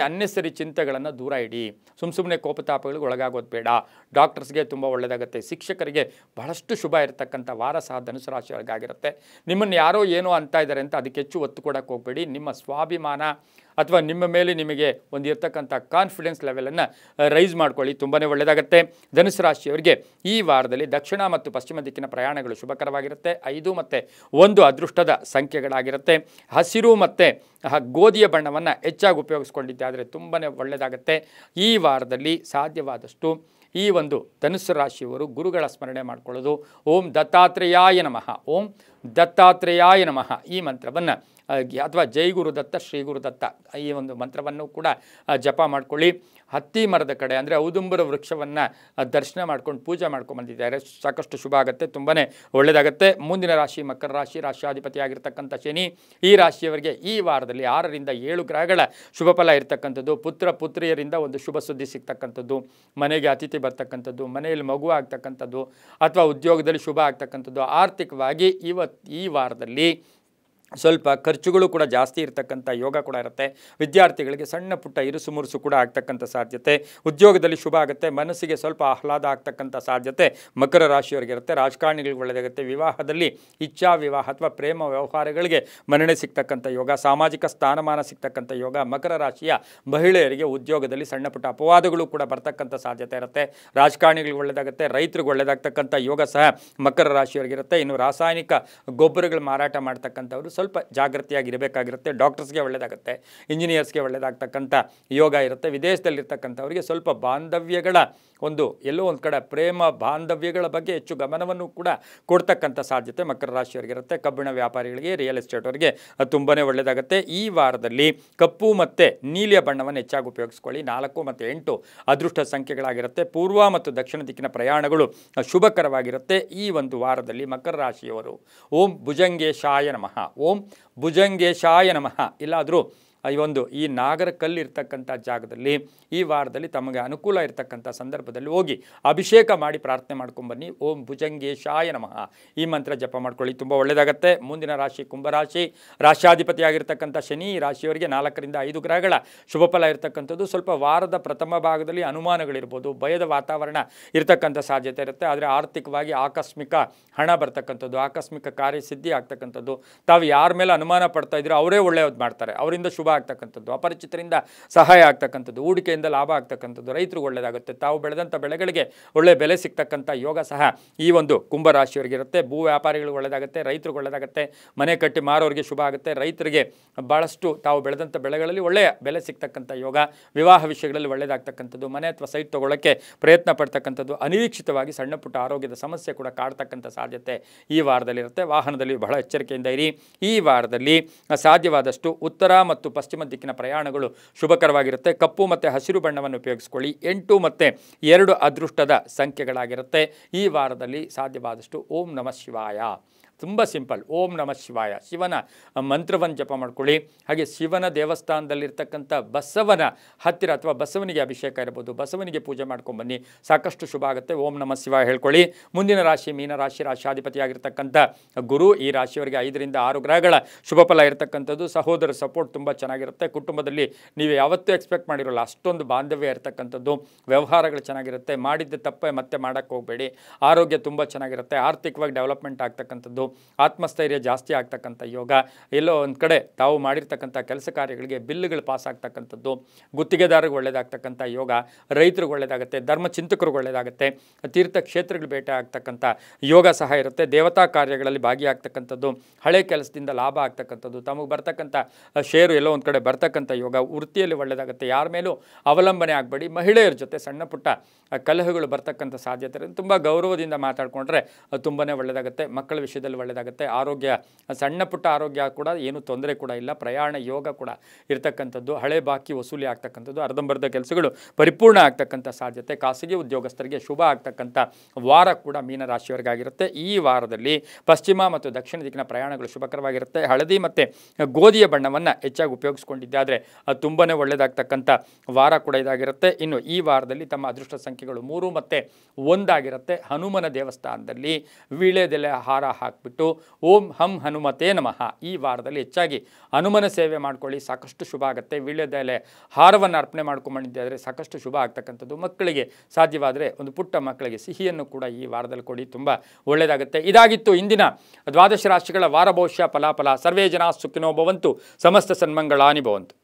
ಅನ್ನೆಸರಿ ಚಿಂತೆಗಳನ್ನು ದೂರ ಇಡಿ, ಸುಮ್ಮನೆ ಕೋಪತಾಪಗಳಿಗೆ ಒಳಗಾಗೋದು ಬೇಡ. ಡಾಕ್ಟರ್ಸ್ಗೆ ತುಂಬ ಒಳ್ಳೆಯದಾಗುತ್ತೆ, ಶಿಕ್ಷಕರಿಗೆ ಬಹಳಷ್ಟು ಶುಭ ಇರತಕ್ಕಂಥ ವಾರ ಸಹ ಧನುಸು ರಾಶಿಯವರಿಗಾಗಿರುತ್ತೆ. ನಿಮ್ಮನ್ನು ಯಾರೋ ಏನೋ ಅಂತ ಇದ್ದಾರೆ ಅಂತ ಅದಕ್ಕೆ ಹೆಚ್ಚು ಒತ್ತು ಕೊಡೋಕ್ಕೆ ಹೋಗಬೇಡಿ. ನಿಮ್ಮ ಸ್ವಾಭಿಮಾನ ಅಥವಾ ನಿಮ್ಮ ಮೇಲೆ ನಿಮಗೆ ಒಂದು ಇರ್ತಕ್ಕಂಥ ಕಾನ್ಫಿಡೆನ್ಸ್ ಲೆವೆಲನ್ನು ರೈಸ್ ಮಾಡ್ಕೊಳ್ಳಿ, ತುಂಬಾ ಒಳ್ಳೆಯದಾಗುತ್ತೆ. ಧನುಸು ರಾಶಿಯವರಿಗೆ ಈ ವಾರದಲ್ಲಿ ದಕ್ಷಿಣ ಮತ್ತು ಪಶ್ಚಿಮ ದಿಕ್ಕಿನ ಪ್ರಯಾಣಗಳು ಶುಭಕರವಾಗಿರುತ್ತೆ. 5 ಮತ್ತು 1 ಅದೃಷ್ಟದ ಸಂಖ್ಯೆಗಳಾಗಿರುತ್ತೆ. ಹಸಿರು ಮತ್ತು ಗೋಧಿಯ ಬಣ್ಣವನ್ನು ಹೆಚ್ಚಾಗಿ ಉಪಯೋಗಿಸ್ಕೊಂಡಿದ್ದಾದರೆ ತುಂಬಾ ಒಳ್ಳೆಯದಾಗುತ್ತೆ. ಈ ವಾರದಲ್ಲಿ ಸಾಧ್ಯವಾದಷ್ಟು ಈ ಒಂದು ಧನುಸ್ಸು ರಾಶಿಯವರು ಗುರುಗಳ ಸ್ಮರಣೆ ಮಾಡಿಕೊಳ್ಳೋದು. ಓಂ ದತ್ತಾತ್ರೇಯಾಯ ನಮಃ, ಓಂ ದತ್ತಾತ್ರೇಯಾಯ ನಮಃ ಈ ಮಂತ್ರವನ್ನು ಅಥವಾ ಜೈ ಗುರುದತ್ತ ಶ್ರೀ ಗುರುದತ್ತ ಈ ಒಂದು ಮಂತ್ರವನ್ನು ಕೂಡ ಜಪ ಮಾಡ್ಕೊಳ್ಳಿ. ಹತ್ತಿ ಮರದ ಕಡೆ ಅಂದರೆ ಔದುಂಬರ ವೃಕ್ಷವನ್ನು ದರ್ಶನ ಮಾಡ್ಕೊಂಡು ಪೂಜೆ ಮಾಡ್ಕೊಂಡ್ಬಂದಿದ್ದಾರೆ, ಸಾಕಷ್ಟು ಶುಭ ಆಗುತ್ತೆ, ತುಂಬಾ ಒಳ್ಳೆಯದಾಗುತ್ತೆ. ಮುಂದಿನ ರಾಶಿ ಮಕರ ರಾಶಿ, ರಾಶಿಯಾಧಿಪತಿಯಾಗಿರ್ತಕ್ಕಂಥ ಶನಿ. ಈ ರಾಶಿಯವರಿಗೆ ಈ ವಾರದಲ್ಲಿ 6ರಿಂದ 7 ಗ್ರಹಗಳ ಶುಭ ಫಲ ಇರ್ತಕ್ಕಂಥದ್ದು, ಪುತ್ರ ಪುತ್ರಿಯರಿಂದ ಒಂದು ಶುಭ ಸುದ್ದಿ ಸಿಗ್ತಕ್ಕಂಥದ್ದು, ಮನೆಗೆ ಅತಿಥಿ ಬರ್ತಕ್ಕಂಥದ್ದು, ಮನೆಯಲ್ಲಿ ಮಗು ಆಗ್ತಕ್ಕಂಥದ್ದು ಅಥವಾ ಉದ್ಯೋಗದಲ್ಲಿ ಶುಭ ಆಗ್ತಕ್ಕಂಥದ್ದು. ಆರ್ಥಿಕವಾಗಿ ಈ ವಾರದಲ್ಲಿ ಸ್ವಲ್ಪ ಖರ್ಚುಗಳು ಕೂಡ ಜಾಸ್ತಿ ಇರತಕ್ಕಂಥ ಯೋಗ ಕೂಡ ಇರುತ್ತೆ. ವಿದ್ಯಾರ್ಥಿಗಳಿಗೆ ಸಣ್ಣ ಪುಟ್ಟ ಇರುಸು ಮುರುಸು ಕೂಡ ಆಗ್ತಕ್ಕಂಥ ಸಾಧ್ಯತೆ, ಉದ್ಯೋಗದಲ್ಲಿ ಶುಭ ಆಗುತ್ತೆ, ಮನಸ್ಸಿಗೆ ಸ್ವಲ್ಪ ಆಹ್ಲಾದ ಆಗ್ತಕ್ಕಂಥ ಸಾಧ್ಯತೆ ಮಕರ ರಾಶಿಯವರಿಗಿರುತ್ತೆ. ರಾಜಕಾರಣಿಗಳಿಗೆ ಒಳ್ಳೆಯದಾಗುತ್ತೆ, ವಿವಾಹದಲ್ಲಿ ಇಚ್ಛಾ ವಿವಾಹ ಅಥವಾ ಪ್ರೇಮ ವ್ಯವಹಾರಗಳಿಗೆ ಮನ್ನಣೆ ಸಿಗ್ತಕ್ಕಂಥ ಯೋಗ, ಸಾಮಾಜಿಕ ಸ್ಥಾನಮಾನ ಸಿಗ್ತಕ್ಕಂಥ ಯೋಗ. ಮಕರ ರಾಶಿಯ ಮಹಿಳೆಯರಿಗೆ ಉದ್ಯೋಗದಲ್ಲಿ ಸಣ್ಣ ಪುಟ್ಟ ಅಪವಾದಗಳು ಕೂಡ ಬರ್ತಕ್ಕಂಥ ಸಾಧ್ಯತೆ ಇರುತ್ತೆ. ರಾಜಕಾರಣಿಗಳಿಗೆ ಒಳ್ಳೆಯದಾಗುತ್ತೆ, ರೈತರಿಗೆ ಒಳ್ಳೆಯದಾಗ್ತಕ್ಕಂಥ ಯೋಗ ಸಹ ಮಕರ ರಾಶಿಯವರಿಗಿರುತ್ತೆ. ಇನ್ನು ರಾಸಾಯನಿಕ ಗೊಬ್ಬರಗಳು ಮಾರಾಟ ಮಾಡ್ತಕ್ಕಂಥವ್ರು ಸ್ವಲ್ಪ ಜಾಗೃತಿಯಾಗಿರಬೇಕಾಗಿರುತ್ತೆ. ಡಾಕ್ಟರ್ಸ್ಗೆ ಒಳ್ಳೆಯದಾಗುತ್ತೆ, ಇಂಜಿನಿಯರ್ಸ್ಗೆ ಒಳ್ಳೆಯದಾಗ್ತಕ್ಕಂಥ ಯೋಗ ಇರುತ್ತೆ. ವಿದೇಶದಲ್ಲಿರ್ತಕ್ಕಂಥವರಿಗೆ ಸ್ವಲ್ಪ ಬಾಂಧವ್ಯಗಳ ಎಲ್ಲೋ ಒಂದು ಕಡೆ ಪ್ರೇಮ ಬಾಂಧವ್ಯಗಳ ಬಗ್ಗೆ ಹೆಚ್ಚು ಗಮನವನ್ನು ಕೂಡ ಕೊಡ್ತಕ್ಕಂಥ ಸಾಧ್ಯತೆ ಮಕರ ರಾಶಿಯವರಿಗಿರುತ್ತೆ. ಕಬ್ಬಿಣ ವ್ಯಾಪಾರಿಗಳಿಗೆ, ರಿಯಲ್ ಎಸ್ಟೇಟ್ ಅವರಿಗೆ ತುಂಬಾ ಒಳ್ಳೆಯದಾಗುತ್ತೆ. ಈ ವಾರದಲ್ಲಿ ಕಪ್ಪು ಮತ್ತು ನೀಲಿಯ ಬಣ್ಣವನ್ನು ಹೆಚ್ಚಾಗಿ ಉಪಯೋಗಿಸ್ಕೊಳ್ಳಿ. 4 ಮತ್ತು 8 ಅದೃಷ್ಟ ಸಂಖ್ಯೆಗಳಾಗಿರುತ್ತೆ. ಪೂರ್ವ ಮತ್ತು ದಕ್ಷಿಣ ದಿಕ್ಕಿನ ಪ್ರಯಾಣಗಳು ಶುಭಕರವಾಗಿರುತ್ತೆ. ಈ ಒಂದು ವಾರದಲ್ಲಿ ಮಕರ ರಾಶಿಯವರು ಓಂ ಭುಜಂಗೇಶಾಯ ನಮಃ, ಓಂ ಭುಜಂಗೇಶಾಯ ನಮಃ ಇಲ್ಲಾದರೂ ಈ ನಾಗರ ಕಲ್ಲು ಇರ್ತಕ್ಕಂಥ ಜಾಗದಲ್ಲಿ ಈ ವಾರದಲ್ಲಿ ತಮಗೆ ಅನುಕೂಲ ಇರತಕ್ಕಂಥ ಸಂದರ್ಭದಲ್ಲಿ ಹೋಗಿ ಅಭಿಷೇಕ ಮಾಡಿ ಪ್ರಾರ್ಥನೆ ಮಾಡ್ಕೊಂಬನ್ನಿ. ಓಂ ಭುಜಂಗೇಶಾಯ ನಮಃ ಈ ಮಂತ್ರ ಜಪ ಮಾಡ್ಕೊಳ್ಳಿ, ತುಂಬ ಒಳ್ಳೆಯದಾಗುತ್ತೆ. ಮುಂದಿನ ರಾಶಿ ಕುಂಭರಾಶಿ, ರಾಶಿಯಾಧಿಪತಿಯಾಗಿರ್ತಕ್ಕಂಥ ಶನಿ. ರಾಶಿಯವರಿಗೆ 4ರಿಂದ 5 ಗ್ರಹಗಳ ಶುಭ ಫಲ ಇರತಕ್ಕಂಥದ್ದು. ಸ್ವಲ್ಪ ವಾರದ ಪ್ರಥಮ ಭಾಗದಲ್ಲಿ ಅನುಮಾನಗಳಿರ್ಬೋದು, ಭಯದ ವಾತಾವರಣ ಇರತಕ್ಕಂಥ ಸಾಧ್ಯತೆ ಇರುತ್ತೆ. ಆದರೆ ಆರ್ಥಿಕವಾಗಿ ಆಕಸ್ಮಿಕ ಹಣ ಬರ್ತಕ್ಕಂಥದ್ದು, ಆಕಸ್ಮಿಕ ಕಾರ್ಯಸಿದ್ಧಿ ಆಗ್ತಕ್ಕಂಥದ್ದು. ತಾವು ಯಾರ ಮೇಲೆ ಅನುಮಾನ ಪಡ್ತಾ ಇದ್ದೀರೋ ಅವರೇ ಒಳ್ಳೆಯದು ಮಾಡ್ತಾರೆ, ಅವರಿಂದ ಶುಭ ಆಗ್ತಕ್ಕಂಥದ್ದು. ಅಪರಿಚಿತರಿಂದ ಸಹಾಯ ಆಗ್ತಕ್ಕಂಥದ್ದು, ಹೂಡಿಕೆಯಿಂದ ಲಾಭ ಆಗ್ತಕ್ಕಂಥದ್ದು, ರೈತರಿಗೆ ಒಳ್ಳೆಯದಾಗುತ್ತೆ. ತಾವು ಬೆಳೆದಂಥ ಬೆಳೆಗಳಿಗೆ ಒಳ್ಳೆಯ ಬೆಲೆ ಸಿಗ್ತಕ್ಕಂಥ ಯೋಗ ಸಹ ಈ ಒಂದು ಕುಂಭರಾಶಿಯವರಿಗಿರುತ್ತೆ. ಭೂ ವ್ಯಾಪಾರಿಗಳಿಗೆ ಒಳ್ಳೆಯದಾಗುತ್ತೆ, ರೈತರಿಗೆ ಒಳ್ಳೆಯದಾಗುತ್ತೆ, ಮನೆ ಕಟ್ಟಿ ಮಾರೋರಿಗೆ ಶುಭ ಆಗುತ್ತೆ. ರೈತರಿಗೆ ಭಾಳಷ್ಟು ತಾವು ಬೆಳೆದಂಥ ಬೆಳೆಗಳಲ್ಲಿ ಒಳ್ಳೆಯ ಬೆಲೆ ಸಿಗ್ತಕ್ಕಂಥ ಯೋಗ. ವಿವಾಹ ವಿಷಯಗಳಲ್ಲಿ ಒಳ್ಳೆಯದಾಗ್ತಕ್ಕಂಥದ್ದು, ಮನೆ ಅಥವಾ ಸೈಟ್ ತೊಗೊಳ್ಳೋಕ್ಕೆ ಪ್ರಯತ್ನ ಪಡ್ತಕ್ಕಂಥದ್ದು. ಅನಿರೀಕ್ಷಿತವಾಗಿ ಸಣ್ಣ ಪುಟ್ಟ ಆರೋಗ್ಯದ ಸಮಸ್ಯೆ ಕೂಡ ಕಾಡ್ತಕ್ಕಂಥ ಸಾಧ್ಯತೆ ಈ ವಾರದಲ್ಲಿರುತ್ತೆ. ವಾಹನದಲ್ಲಿ ಬಹಳ ಎಚ್ಚರಿಕೆಯಿಂದ ಇರಿ. ಈ ವಾರದಲ್ಲಿ ಸಾಧ್ಯವಾದಷ್ಟು ಉತ್ತರ ಮತ್ತು ಪಶ್ಚಿಮ ದಿಕ್ಕಿನ ಪ್ರಯಾಣಗಳು ಶುಭಕರವಾಗಿರುತ್ತೆ. ಕಪ್ಪು ಮತ್ತು ಹಸಿರು ಬಣ್ಣವನ್ನು ಉಪಯೋಗಿಸ್ಕೊಳ್ಳಿ. 8 ಮತ್ತು 2 ಅದೃಷ್ಟದ ಸಂಖ್ಯೆಗಳಾಗಿರುತ್ತೆ. ಈ ವಾರದಲ್ಲಿ ಸಾಧ್ಯವಾದಷ್ಟು ಓಂ ನಮಃ ಶಿವಾಯ, ತುಂಬ ಸಿಂಪಲ್, ಓಂ ನಮಃ ಶಿವಾಯ ಶಿವನ ಮಂತ್ರವನ್ನು ಜಪ ಮಾಡ್ಕೊಳ್ಳಿ. ಹಾಗೆ ಶಿವನ ದೇವಸ್ಥಾನದಲ್ಲಿರ್ತಕ್ಕಂಥ ಬಸವನ ಹತ್ತಿರ ಅಥವಾ ಬಸವನಿಗೆ ಅಭಿಷೇಕ ಇರ್ಬೋದು, ಬಸವನಿಗೆ ಪೂಜೆ ಮಾಡ್ಕೊಂಬನ್ನಿ, ಸಾಕಷ್ಟು ಶುಭ ಆಗುತ್ತೆ. ಓಂ ನಮಃ ಶಿವಾಯ ಹೇಳ್ಕೊಳ್ಳಿ. ಮುಂದಿನ ರಾಶಿ ಮೀನರಾಶಿ, ರಾಶಿಯಾಧಿಪತಿಯಾಗಿರ್ತಕ್ಕಂಥ ಗುರು. ಈ ರಾಶಿಯವರಿಗೆ 5ರಿಂದ 6 ಗ್ರಹಗಳ ಶುಭ ಫಲ ಇರತಕ್ಕಂಥದ್ದು. ಸಹೋದರ ಸಪೋರ್ಟ್ ತುಂಬ ಚೆನ್ನಾಗಿರುತ್ತೆ. ಕುಟುಂಬದಲ್ಲಿ ನೀವು ಯಾವತ್ತೂ ಎಕ್ಸ್ಪೆಕ್ಟ್ ಮಾಡಿರೋಲ್ಲ ಅಷ್ಟೊಂದು ಬಾಂಧವ್ಯ ಇರತಕ್ಕಂಥದ್ದು. ವ್ಯವಹಾರಗಳು ಚೆನ್ನಾಗಿರುತ್ತೆ, ಮಾಡಿದ್ದ ತಪ್ಪೇ ಮತ್ತೆ ಮಾಡೋಕ್ಕೆ ಹೋಗಬೇಡಿ. ಆರೋಗ್ಯ ತುಂಬ ಚೆನ್ನಾಗಿರುತ್ತೆ. ಆರ್ಥಿಕವಾಗಿ ಡೆವಲಪ್ಮೆಂಟ್ ಆಗ್ತಕ್ಕಂಥದ್ದು, ಆತ್ಮಸ್ಥೈರ್ಯ ಜಾಸ್ತಿ ಆಗ್ತಕ್ಕಂಥ ಯೋಗ. ಎಲ್ಲೋ ಒಂದು ಕಡೆ ತಾವು ಮಾಡಿರ್ತಕ್ಕಂಥ ಕೆಲಸ ಕಾರ್ಯಗಳಿಗೆ ಬಿಲ್లుಗಳು ಪಾಸ್ ಆಗ್ತಕ್ಕಂಥದ್ದು, ಗುತ್ತಿಗೆದಾರರಿಗೆ ಒಳ್ಳೆಯದಾಗ್ತಕ್ಕಂಥ ಯೋಗ, ರೈತರಿಗೆ ಒಳ್ಳೆಯದಾಗುತ್ತೆ, ಧರ್ಮಚಿಂತಕರಿಗೆ ಒಳ್ಳೆಯದಾಗುತ್ತೆ, ತೀರ್ಥಕ್ಷೇತ್ರಗಳು ಭೇಟಿ ಆಗ್ತಕ್ಕಂಥ ಯೋಗ ಸಹ ಇರುತ್ತೆ. ದೇವತಾ ಕಾರ್ಯಗಳಲ್ಲಿ ಭಾಗಿಯಾಗ್ತಕ್ಕಂಥದ್ದು, ಹಳೆ ಕೆಲಸದಿಂದ ಲಾಭ ಆಗ್ತಕ್ಕಂಥದ್ದು, ತಮಗೆ ಬರ್ತಕ್ಕಂಥ ಶೇರು ಎಲ್ಲೋ ಒಂದು ಕಡೆ ಬರ್ತಕ್ಕಂಥ ಯೋಗ. ವೃತ್ತಿಯಲ್ಲಿ ಒಳ್ಳೆಯದಾಗುತ್ತೆ, ಯಾರ ಮೇಲೂ ಅವಲಂಬನೆ ಆಗಬೇಡಿ. ಮಹಿಳೆಯರ ಜೊತೆ ಸಣ್ಣ ಪುಟ್ಟ ಕಲಹಗಳು ಬರ್ತಕ್ಕಂಥ ಸಾಧ್ಯತೆ ಇರುತ್ತೆ. ತುಂಬ ಗೌರವದಿಂದ ಮಾತಾಡಿಕೊಂಡ್ರೆ ತುಂಬಾ ಒಳ್ಳೆಯದಾಗುತ್ತೆ. ಮಕ್ಕಳ ವಿಷಯದಲ್ಲಿ ಒಳ್ಳೆಯದಾಗುತ್ತೆ. ಆರೋಗ್ಯ ಸಣ್ಣ ಪುಟ್ಟ ಆರೋಗ್ಯ ಕೂಡ ಏನು ತೊಂದರೆ ಕೂಡ ಇಲ್ಲ. ಪ್ರಯಾಣ ಯೋಗ ಕೂಡ ಇರತಕ್ಕಂಥದ್ದು, ಹಳೆ ಬಾಕಿ ವಸೂಲಿ ಆಗ್ತಕ್ಕಂಥದ್ದು, ಅರ್ಧಂಬರ್ಧ ಕೆಲಸಗಳು ಪರಿಪೂರ್ಣ ಆಗ್ತಕ್ಕಂಥ ಸಾಧ್ಯತೆ, ಖಾಸಗಿ ಉದ್ಯೋಗಸ್ಥರಿಗೆ ಶುಭ ಆಗ್ತಕ್ಕಂಥ ವಾರ ಕೂಡ ಮೀನರಾಶಿಯವರಿಗಾಗಿರುತ್ತೆ. ಈ ವಾರದಲ್ಲಿ ಪಶ್ಚಿಮ ಮತ್ತು ದಕ್ಷಿಣ ದಿಕ್ಕಿನ ಪ್ರಯಾಣಗಳು ಶುಭಕರವಾಗಿರುತ್ತೆ. ಹಳದಿ ಮತ್ತು ಗೋಧಿಯ ಬಣ್ಣವನ್ನು ಹೆಚ್ಚಾಗಿ ಉಪಯೋಗಿಸ್ಕೊಂಡಿದ್ದಾದರೆ ಅದು ತುಂಬಾ ಒಳ್ಳೆಯದಾಗ್ತಕ್ಕಂಥ ವಾರ ಕೂಡ ಇದಾಗಿರುತ್ತೆ. ಇನ್ನು ಈ ವಾರದಲ್ಲಿ ತಮ್ಮ ಅದೃಷ್ಟ ಸಂಖ್ಯೆಗಳು 3 ಮತ್ತು 1 ಆಗಿರುತ್ತೆ. ಹನುಮನ ದೇವಸ್ಥಾನದಲ್ಲಿ ವೀಳ್ಯದೆಲೆ ಹಾರ ಹಾಕಿಬಿಟ್ಟು ಓಂ ಹಂ ಹನುಮತೇ ನಮಃ ಈ ವಾರದಲ್ಲಿ ಹೆಚ್ಚಾಗಿ ಹನುಮನ ಸೇವೆ ಮಾಡ್ಕೊಳ್ಳಿ, ಸಾಕಷ್ಟು ಶುಭ ಆಗುತ್ತೆ. ವೀಳ್ಯದೆಲೆ ಹಾರವನ್ನು ಅರ್ಪಣೆ ಮಾಡ್ಕೊಂಡ್ಬಂದಿದ್ದಾದರೆ ಸಾಕಷ್ಟು ಶುಭ ಆಗ್ತಕ್ಕಂಥದ್ದು. ಮಕ್ಕಳಿಗೆ ಸಾಧ್ಯವಾದರೆ ಒಂದು ಪುಟ್ಟ ಮಕ್ಕಳಿಗೆ ಸಿಹಿಯನ್ನು ಕೂಡ ಈ ವಾರದಲ್ಲಿ ಕೊಡಿ, ತುಂಬ ಒಳ್ಳೆಯದಾಗುತ್ತೆ. ಇದಾಗಿತ್ತು ಇಂದಿನ ದ್ವಾದಶ ರಾಶಿಗಳ ವಾರ ಭವಿಷ್ಯ ಫಲಾಫಲ. ಸರ್ವೇ ಜನ ಸುಖಿನೋ ಭವಂತು, ಸಮಸ್ತ ಸನ್ಮಂಗಳಾನಿ ಭವಂತು.